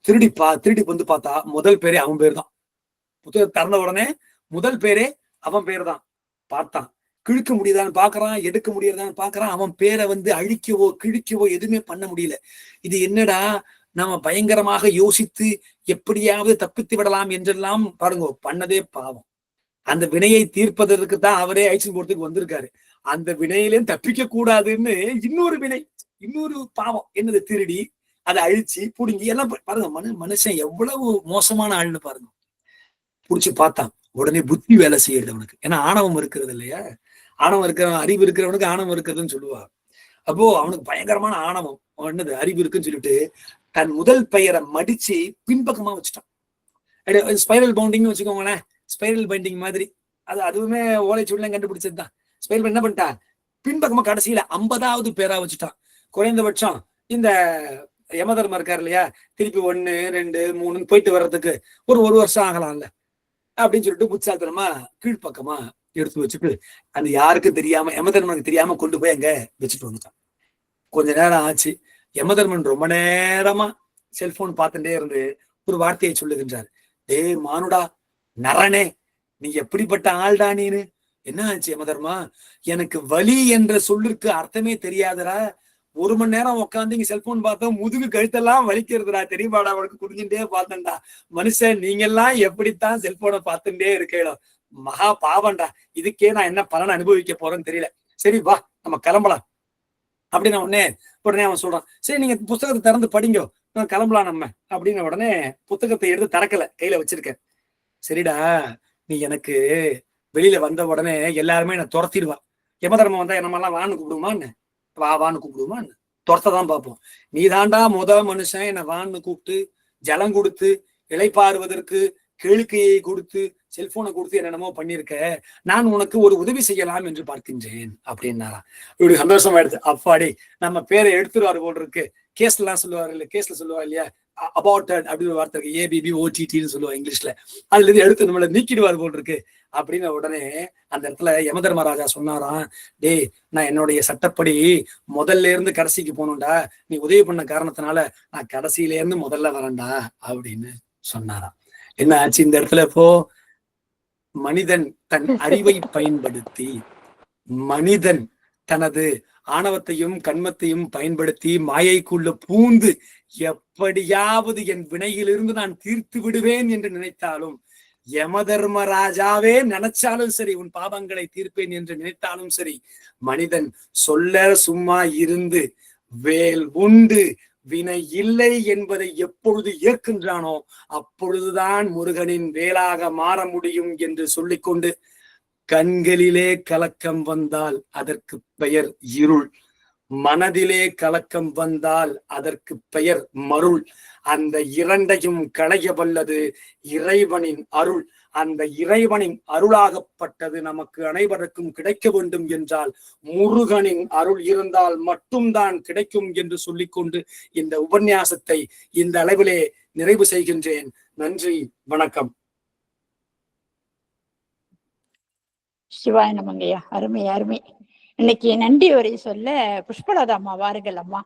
திருடி வந்து பார்த்தா முதல் பேரே அவன் பேர் தான். புத்தகத்தை திறந்த உடனே முதல் பேரே அவன் பேர் தான். பார்த்தான், கிழிக்க முடியுதான்னு பாக்குறான், எடுக்க முடியறதான்னு பாக்குறான். அவன் பேரை வந்து அழிக்கவோ கிழிக்கவோ எதுவுமே பண்ண முடியல. இது என்னடா, நாம பயங்கரமாக யோசித்து எப்படியாவது தப்பித்து விடலாம் என்றெல்லாம் பாருங்க, பண்ணதே பாவம். அந்த வினையை தீர்ப்பதற்கு தான் அவரே ஐசன் போர்த்துக்கு வந்திருக்காரு. அந்த வினையிலேயும் தப்பிக்க கூடாதுன்னு இன்னொரு வினை, இன்னொரு பாவம், என்னது, திருடி அதை அழிச்சு புடுங்கி எல்லாம் பாருங்க. மனுஷன் எவ்வளவு மோசமான ஆள்னு பாருங்க. புடிச்சு பார்த்தான், உடனே புத்தி வேலை செய்யறது அவனுக்கு. ஏன்னா ஆணவம் இருக்கிறது இல்லையா, ஆணவம் இருக்கிறவன், அறிவு இருக்கிறவனுக்கு ஆணவம் இருக்கிறதுன்னு சொல்லுவா. அப்போ அவனுக்கு பயங்கரமான ஆணவம், என்னது, அறிவு இருக்குன்னு சொல்லிட்டு தன் முதல் பெயரை மடிச்சு பின்பக்கமா வச்சுட்டான். ஸ்பைரல் பவுண்டிங்னு வச்சுக்கோங்களேன், ஸ்பைரல் பைண்டிங் மாதிரி. அதுவுமே ஓலைச்சுவடிலாம் கண்டுபிடிச்சதுதான். ஸ்பைரல் என்ன பண்ணிட்டான், பின்பக்கமா கடைசியில 50வது பேரா வச்சுட்டான். குறைந்தபட்சம் இந்த யமதர்மம் இருக்காரு இல்லையா, திருப்பி 1 2 3 போயிட்டு வர்றதுக்கு ஒரு வருஷம் ஆகலாம்ல அப்படின்னு சொல்லிட்டு புத்தாத்தனமா கீழ்பக்கமா எடுத்து வச்சுட்டு அந்த யாருக்கும் தெரியாம, யமதர்மனுக்கு தெரியாம கொண்டு போய் அங்க வச்சுட்டு வந்துட்டான். கொஞ்ச நேரம் ஆச்சு. யமதர்மன் ரொம்ப நேரமா செல்போன் பார்த்துட்டே இருந்து ஒரு வார்த்தையை சொல்லுகின்றார். டே மானுடா, நரனே, நீ எப்படிப்பட்ட ஆள்டா நீனு? என்ன ஆச்சு யமதர்மா? எனக்கு வலி என்ற சொல்லிற்கு அர்த்தமே தெரியாதரா? 1 மணி நேரம் உட்காந்து இங்க செல்போன் பார்த்தோம், முதுகு கழுத்தெல்லாம் வலிக்கிறதுடா, தெரியுமாடா? அவனுக்கு குடிஞ்சுட்டே பார்த்தேன்டா. மனுஷன் நீங்க எல்லாம் எப்படித்தான் செல்போனை பார்த்துட்டே இருக்கணும்? மகா பாவம்டா. இதுக்கே நான் என்ன பலன் அனுபவிக்க போறேன்னு தெரியல. சரி வா நம்ம கிளம்பலாம் அப்படின்னு உடனே அவன் சொல்றான். சரி நீங்க புத்தகத்தை திறந்து படிங்க, கிளம்பலாம் நம்ம அப்படின்னு. உடனே புத்தகத்தை எடுத்து திறக்கல, கையில வச்சிருக்கேன். சரிடா, நீ எனக்கு வெளியில வந்த உடனே எல்லாருமே என்ன துரத்திடுவா. யமதர்மம் வந்தா நம்மெல்லாம் வான்னு கூப்பிடுவான்னு, வான்னு கூப்பிடுவான்னு துரத்ததான் பார்ப்போம். நீ தாண்டா மனுஷன் என்னை வான்னு கூப்பிட்டு ஜலம் கொடுத்து இளைப்பாறுவதற்கு கேளிக்கையை கொடுத்து செல்போனை கொடுத்து என்னென்னமோ பண்ணிருக்க. நான் உனக்கு ஒரு உதவி செய்யலாம் என்று பார்க்கின்றேன் அப்படின்னாரா. இப்படி சந்தோஷமா எடுத்து, அப்பாடி நம்ம பேரை எடுத்துருவாரு போல் இருக்கு. கேஸ்ல எல்லாம் சொல்லுவாரு இல்ல, கேஸ்ல சொல்லுவாரு இல்லையா, அபார்டட் அப்படின்னு ஒரு வார்த்தை இருக்கு, ABBOTTன்னு சொல்லுவாங்க இங்கிலீஷ்ல. அதுல இருந்து எடுத்து நம்மள நீக்கிடுவார் போல் இருக்கு அப்படின்னு. உடனே அந்த இடத்துல யமதர்மராஜா சொன்னாராம், டேய் நான் என்னுடைய சட்டப்படி முதல்ல இருந்து கடைசிக்கு போகணும்டா, நீ உதவி பண்ண காரணத்தினால நான் கடைசியில இருந்து முதல்ல வரேன்டா அப்படின்னு சொன்னாராம். என்ன ஆச்சு இந்த இடத்துல? இப்போ மனிதன் தன் அறிவை பயன்படுத்தி, மனிதன் தனது ஆணவத்தையும் கண்மத்தையும் பயன்படுத்தி மாயைக்குள்ள பூந்து எப்படியாவது என் வினையிலிருந்து நான் தீர்த்து விடுவேன் என்று நினைத்தாலும், யமதர்மராஜாவே நினைச்சாலும் சரி உன் பாவங்களை தீர்ப்பேன் என்று நினைத்தாலும் சரி, மனிதன் சொல்ல சும்மா இருந்து வேல் உண்டு வினை இல்லை என்பதை எப்பொழுது ஏற்கின்றானோ அப்பொழுதுதான் முருகனின் வேலாக மாற முடியும் என்று சொல்லிக்கொண்டு, கண்களிலே கலக்கம் வந்தால் அதற்கு பெயர் இருள், மனதிலே கலக்கம் வந்தால் அதற்கு பெயர் மருள். அந்த இரண்டையும் களைய வல்லது இறைவனின் அருள். அந்த இறைவனின் அருளாகப்பட்டது நமக்கு அனைவருக்கும் கிடைக்க வேண்டும் என்றால் முருகனின் அருள் இருந்தால் மட்டும்தான் கிடைக்கும் என்று சொல்லிக்கொண்டு இந்த உபன்யாசத்தை இந்த அளவிலே நிறைவு செய்கின்றேன். நன்றி, வணக்கம்.
சிவாய நமங்கய்யா, அருமை அருமை. இன்னைக்கு நன்றி உரை சொல்ல புஷ்பலதா அம்மா வாருங்கள் அம்மா.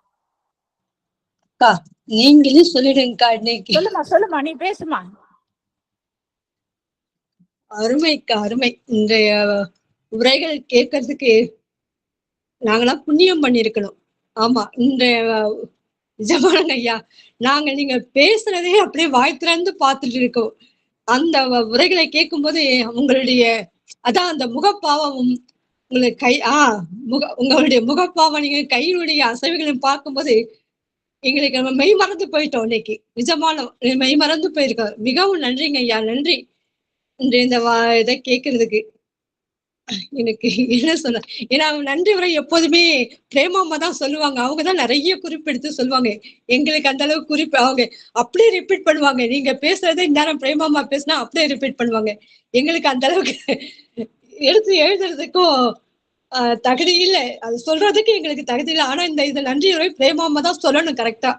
அக்கா நீங்களே சொல்லிடுங்கக்கா. இன்னைக்கு
சொல்லுமா நீ பேசுமா.
அருமைக்கா அருமை. இன்றைய உரைகள் கேட்கறதுக்கு நாங்களாம் புண்ணியம் பண்ணிருக்கணும். ஆமா, இன்றைய நிஜமானங்க ஐயா, நீங்க பேசுறதே அப்படியே வாய் திறந்து பார்த்துட்டு இருக்கோம். அந்த உரைகளை கேட்கும் போது உங்களுடைய அதான் அந்த முகப்பாவமும் உங்களுக்கு உங்களுடைய முகப்பாவம், நீங்க கையினுடைய அசைவுகளையும் பார்க்கும்போது எங்களுக்கு நம்ம மெய் மறந்து போயிட்டோம். இன்னைக்கு நிஜமான மெய் மறந்து போயிருக்கோம். மிகவும் நன்றிங்க ஐயா, நன்றி. இந்த இதை கேட்கறதுக்கு எனக்கு என்ன சொல்ல, ஏன்னா நன்றி உரை எப்போதுமே பிரேமாமா தான் சொல்லுவாங்க. அவங்கதான் நிறைய குறிப்பெடுத்து சொல்லுவாங்க. எங்களுக்கு அந்த அளவுக்கு குறிப்பு அவங்க அப்படியே ரிப்பீட் பண்ணுவாங்க. நீங்க பேசுறதே இந்நேரம் பிரேமாமா பேசினா அப்படியே ரிப்பீட் பண்ணுவாங்க. எங்களுக்கு அந்த அளவுக்கு எடுத்து எழுதுறதுக்கும் தகுதி இல்லை, அது சொல்றதுக்கு எங்களுக்கு தகுதி இல்லை. ஆனா இந்த நன்றி உரை பிரேமாமா தான் சொல்லணும் கரெக்டா.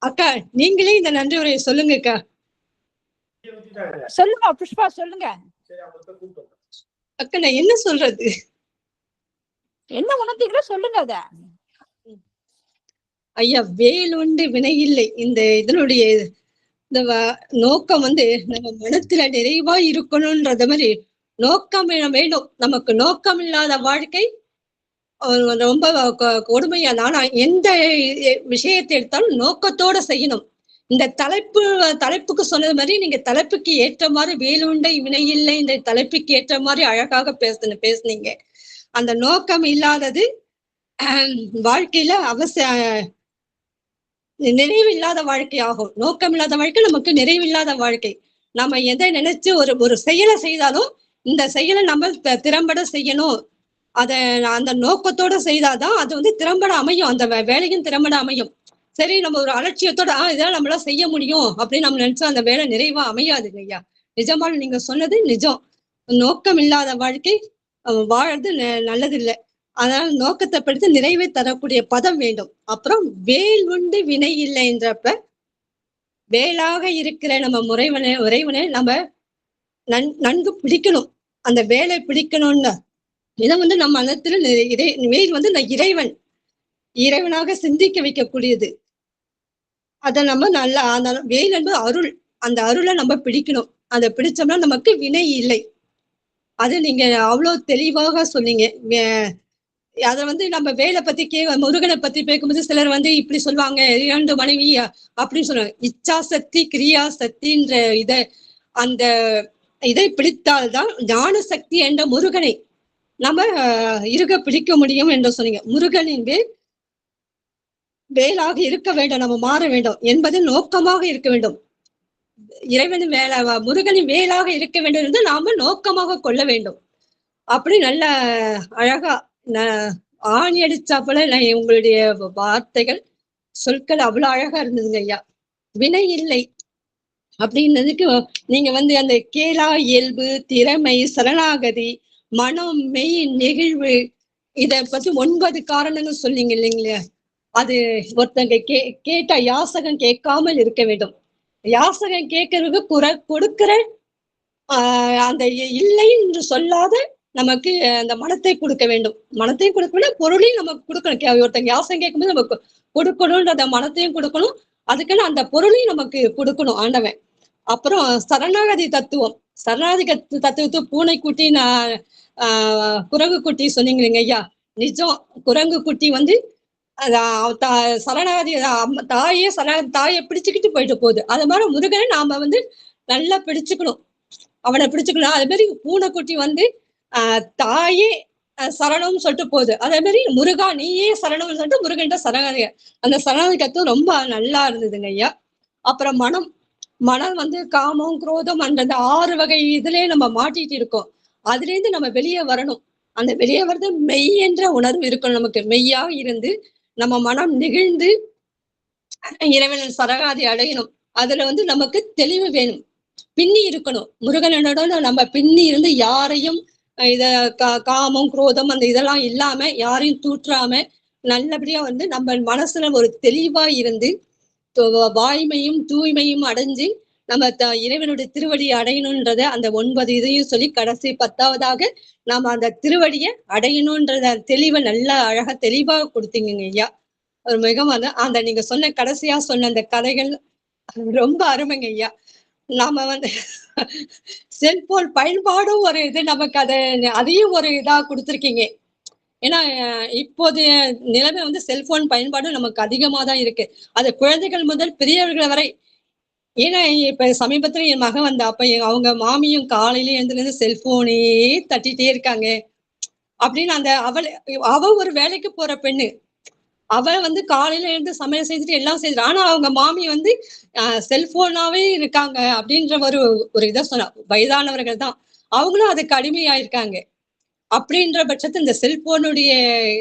அக்கா நீங்களே இந்த நன்றி உரையை சொல்லுங்க அக்கா.
சொல்லுங்க புஷ்பா, சொல்லுங்க.
அக்கா நான் என்ன சொல்றது,
என்ன உணர்ந்தீங்களோ சொல்லுங்க. அத ஐயா,
வேல் உண்டு வினை இல்லை. இந்த இதனுடைய இந்த நோக்கம் நம்ம மனத்துல நிறைவா இருக்கணும்ன்றத மாதிரி நோக்கம் வேணும். நமக்கு நோக்கம் இல்லாத வாழ்க்கை ரொம்ப கொடுமையா. ஆனா எந்த விஷயத்தை எடுத்தாலும் நோக்கத்தோட செய்யணும். இந்த தலைப்புக்கு சொன்னது மாதிரி நீங்க தலைப்புக்கு ஏற்ற மாதிரி வேலுண்டை வினையில்லை இந்த தலைப்புக்கு ஏற்ற மாதிரி அழகாக பேசுனீங்க. அந்த நோக்கம் இல்லாதது வாழ்க்கையில நிறைவு இல்லாத வாழ்க்கை ஆகும். நோக்கம் இல்லாத வாழ்க்கை நமக்கு நிறைவில்லாத வாழ்க்கை. நம்ம எதை நினைச்சு ஒரு செயலை செய்தாலும் இந்த செயலை நம்ம திறம்பட செய்யணும். அந்த நோக்கத்தோட செய்தாதான் அது திறம்பட அமையும். அந்த வேலையும் திறம்பட அமையும். சரி, நம்ம ஒரு அலட்சியத்தோட இதெல்லாம் நம்மளால செய்ய முடியும் அப்படின்னு நம்ம நினைச்சா அந்த வேலை நிறைவா அமையாதுங்க ஐயா. நிஜமான நீங்க சொன்னது நிஜம். நோக்கம் இல்லாத வாழ்க்கை வாழறது நல்லது இல்லை. அதனால நோக்கத்தை படித்து நிறைவை தரக்கூடிய பதம் வேண்டும். அப்புறம் வேல் உண்டு வினை இல்லைன்றப்ப வேலாக இருக்கிற நம்ம உறைவனை நம்ம நன்கு பிடிக்கணும். அந்த வேலை பிடிக்கணும்னு இதை நம்ம மனத்துல வேல் இறைவன் இறைவனாக சிந்திக்க வைக்கக்கூடியது. அதை நம்ம நல்லா அந்த வேல் என்பது அருள். அந்த அருளை நம்ம பிடிக்கணும். அதை பிடிச்சோம்னா நமக்கு வினை இல்லை. அது நீங்க அவ்வளவு தெளிவாக சொன்னீங்க. அத நம்ம வேலை பத்தி முருகனை பத்தி பேக்கும்போது சிலர் இப்படி சொல்லுவாங்க, 2 மனைவி அப்படின்னு சொல்லுவாங்க. இச்சா சக்தி கிரியா சக்தின்ற அந்த இதை பிடித்தால்தான் ஞான சக்தி என்ற முருகனை நம்ம இருக பிடிக்க முடியும் என்று சொன்னீங்க. முருகனின் வேலாக இருக்க வேண்டும், நம்ம மாற வேண்டும் என்பது நோக்கமாக இருக்க வேண்டும். இறைவனின் முருகனின் வேலாக இருக்க வேண்டும் என்று நாம நோக்கமாக கொள்ள வேண்டும். அப்படி நல்ல அழகா ஆணி அடிச்சா போல உங்களுடைய வார்த்தைகள் சொற்கள் அவ்வளவு அழகா இருந்ததுங்க ஐயா. வினை இல்லை அப்படின்னதுக்கு நீங்க அந்த கேளா இயல்பு, திறமை, சரணாகதி, மனம், மெய், நெகிழ்வு, இத பத்தி 9 காரணங்கள் சொன்னீங்க இல்லைங்களா? அது ஒருத்தங்க கேட்டா யாசகம் கேட்காமல் இருக்க வேண்டும். யாசகம் கேட்கறதுக்கு கொடுக்கிற அந்த இல்லை என்று சொல்லாத நமக்கு அந்த மனத்தை கொடுக்க வேண்டும். மனத்தையும் கொடுக்கணும், பொருளையும் நமக்கு கொடுக்கணும். ஒருத்தங்க யாசகம் கேட்கும்போது நமக்கு கொடுக்கணும்ன்ற மனத்தையும் கொடுக்கணும், அதுக்குன்னு அந்த பொருளையும் நமக்கு கொடுக்கணும் ஆண்டவன். அப்புறம் சரணாகதி தத்துவம். சரணாகதி தத்துவத்தை பூனைக்குட்டி, குரங்கு குட்டி சொன்னீங்க ஐயா. நிஜம், குரங்கு குட்டி சரணாகதி தாயை பிடிச்சுக்கிட்டு போயிட்டு போகுது. அது மாதிரி முருகனை நாம நல்லா பிடிச்சுக்கணும், அவனை பிடிச்சுக்கணும். அதே மாதிரி பூனைக்குட்டி தாயே சரணம்னு சொல்லிட்டு போகுது. அதே மாதிரி முருகா நீயே சரணம்னு சொல்லிட்டு முருகன்ட்ட சரணாகதி. அந்த சரணாகதி தத்துவம் ரொம்ப நல்லா இருந்ததுங்க ஐயா. அப்புறம் மனம் காமம், குரோதம் அந்த 6 வகை இதுலயே நம்ம மாட்டிட்டு இருக்கோம். அதுல இருந்து நம்ம வெளியே வரணும். அந்த வெளியே வர்றது மெய் என்ற உணர்வு இருக்கணும் நமக்கு. மெய்யா இருந்து நம்ம மனம் நெகிழ்ந்து இறைவனின் சரணாகதி அடையணும். அதுல நமக்கு தெளிவு வேணும். பின்னி இருக்கணும். முருகனோட நம்ம பின்னி இருந்து யாரையும் காமம், குரோதம் அந்த இதெல்லாம் இல்லாம யாரையும் தூற்றாம நல்லபடியா நம்ம மனசுல ஒரு தெளிவா இருந்து வாய்மையும் தூய்மையும் அடைஞ்சு நம்ம இறைவனுடைய திருவடியை அடையணும்ன்றத அந்த 9 இதையும் சொல்லி கடைசி 10வதாக நாம அந்த திருவடியை அடையணும்ன்றத தெளிவை நல்லா அழகா தெளிவாக கொடுத்தீங்க ஐயா. ஒரு மிகவும் அந்த நீங்க சொன்ன கடைசியா சொன்ன அந்த கதைகள் ரொம்ப அருமைங்க ஐயா. நாம செல்போன் பயன்பாடும் ஒரு இது நமக்கு அதையும் ஒரு இதா கொடுத்துருக்கீங்க. ஏன்னா இப்போதைய நிலைமை செல்போன் பயன்பாடு நமக்கு அதிகமா தான் இருக்கு. அது குழந்தைகள் முதல் பெரியவர்கள் வரை. ஏன்னா இப்ப சமீபத்துல என் மகன் அப்ப அவங்க மாமியும் காலையில எழுந்துலேருந்து செல்போனே தட்டிட்டே இருக்காங்க அப்படின்னு அவ ஒரு வேலைக்கு போற பெண்ணு. அவ காலையில எழுந்து சமையல் செஞ்சுட்டு எல்லாம் செஞ்சுட்டு, ஆனா அவங்க மாமி செல்போனாவே இருக்காங்க அப்படின்ற ஒரு இதை சொன்னா. வயதானவர்கள் தான், அவங்களும் அதுக்கு அடிமையாயிருக்காங்க. அப்படின்ற பட்சத்து இந்த செல்போனுடைய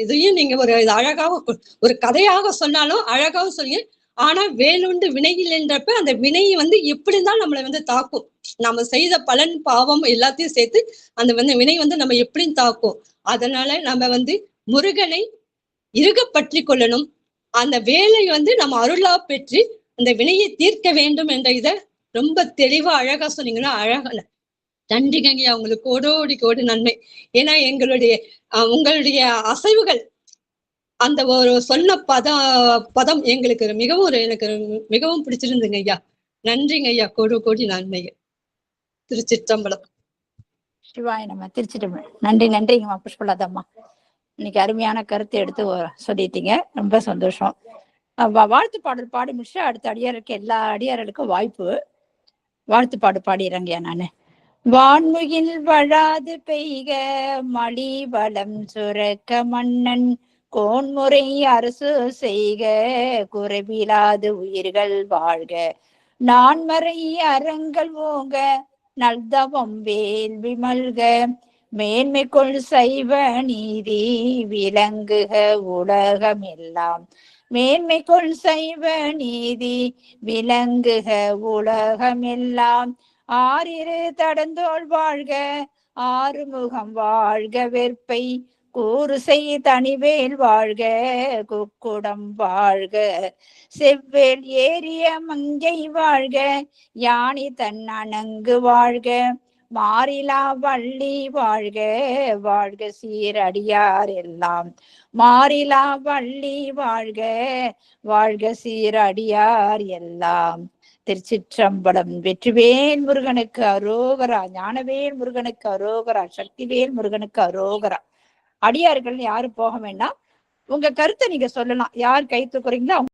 இதையும் நீங்க ஒரு அழகாக ஒரு கதையாக சொன்னாலும் அழகாகவும் சொல்லுங்க. ஆனா வேலுண்டு வினையில் என்றப்ப அந்த வினையை எப்படிதான் நம்மளை தாக்கும். நம்ம செய்த பலன் பாவம் எல்லாத்தையும் சேர்த்து அந்த வினை நம்ம எப்படியும் தாக்கும். அதனால நம்ம முருகனை இருக பற்றி கொள்ளணும். அந்த வேலை நம்ம அருளா பெற்று அந்த வினையை தீர்க்க வேண்டும் என்ற இதை ரொம்ப தெளிவா அழகா சொன்னீங்கன்னா அழகா. நன்றிங்க உங்களுக்கு கோடி நன்மை. ஏன்னா உங்களுடைய அசைவுகள் அந்த ஒரு சொன்ன பதம் எங்களுக்கு எனக்கு மிகவும் பிடிச்சிருந்துங்க ஐயா. நன்றிங்க ஐயா, கோடி நன்மைகள். திருச்சிற்றம்பலம்.
சிவாய நம்ம திருச்சிற்றம்பலம். நன்றிங்கம்மா புஷ்பலதாம்மா. இன்னைக்கு அருமையான கருத்தை எடுத்து சொல்லிட்டீங்க, ரொம்ப சந்தோஷம். வாழ்த்து பாடல் பாடி முடிச்சு அடுத்த அடியாருக்கு எல்லா அடியார்களுக்கும் வாய்ப்பு. வாழ்த்து பாடிடுறேங்கய்யா நானு. வான்முகில் வழாது பெய்க மழி வளம் சுரக்க மன்னன் கோன்முறை அரசு செய்க குறைவிலாது உயிர்கள் வாழ்க நான்மறை அறங்கள் ஓங்க நல்தவம் வேள்வி மல்க மேன்மைக்குள் சைவ நீதி விளங்குக உலகமெல்லாம் மேன்மைக்குள் சைவ நீதி விளங்குக உலகமெல்லாம் ஆறிரு தடந்தோள் வாழ்க ஆறுமுகம் வாழ்க வெற்பை கூறுசை தனிவேல் வாழ்க குக்குடம் வாழ்க செவ்வேல் ஏறிய மங்கை வாழ்க யானி தன் அணங்கு வாழ்க மாறிலா வள்ளி வாழ்க வாழ்க சீரடியார் எல்லாம். மாறிலா வள்ளி வாழ்க வாழ்க சீரடியார் எல்லாம். திருச்சிற்றம்பலம். வெற்றிவேல் முருகனுக்கு அரோகரா, ஞானவேல் முருகனுக்கு அரோகரா, சக்திவேல் முருகனுக்கு அரோகரா. அடியார்கள் யாரும் போக வேண்டாம், உங்க கருத்தை நீங்க சொல்லலாம். யார் கை தூக்குறீங்களோ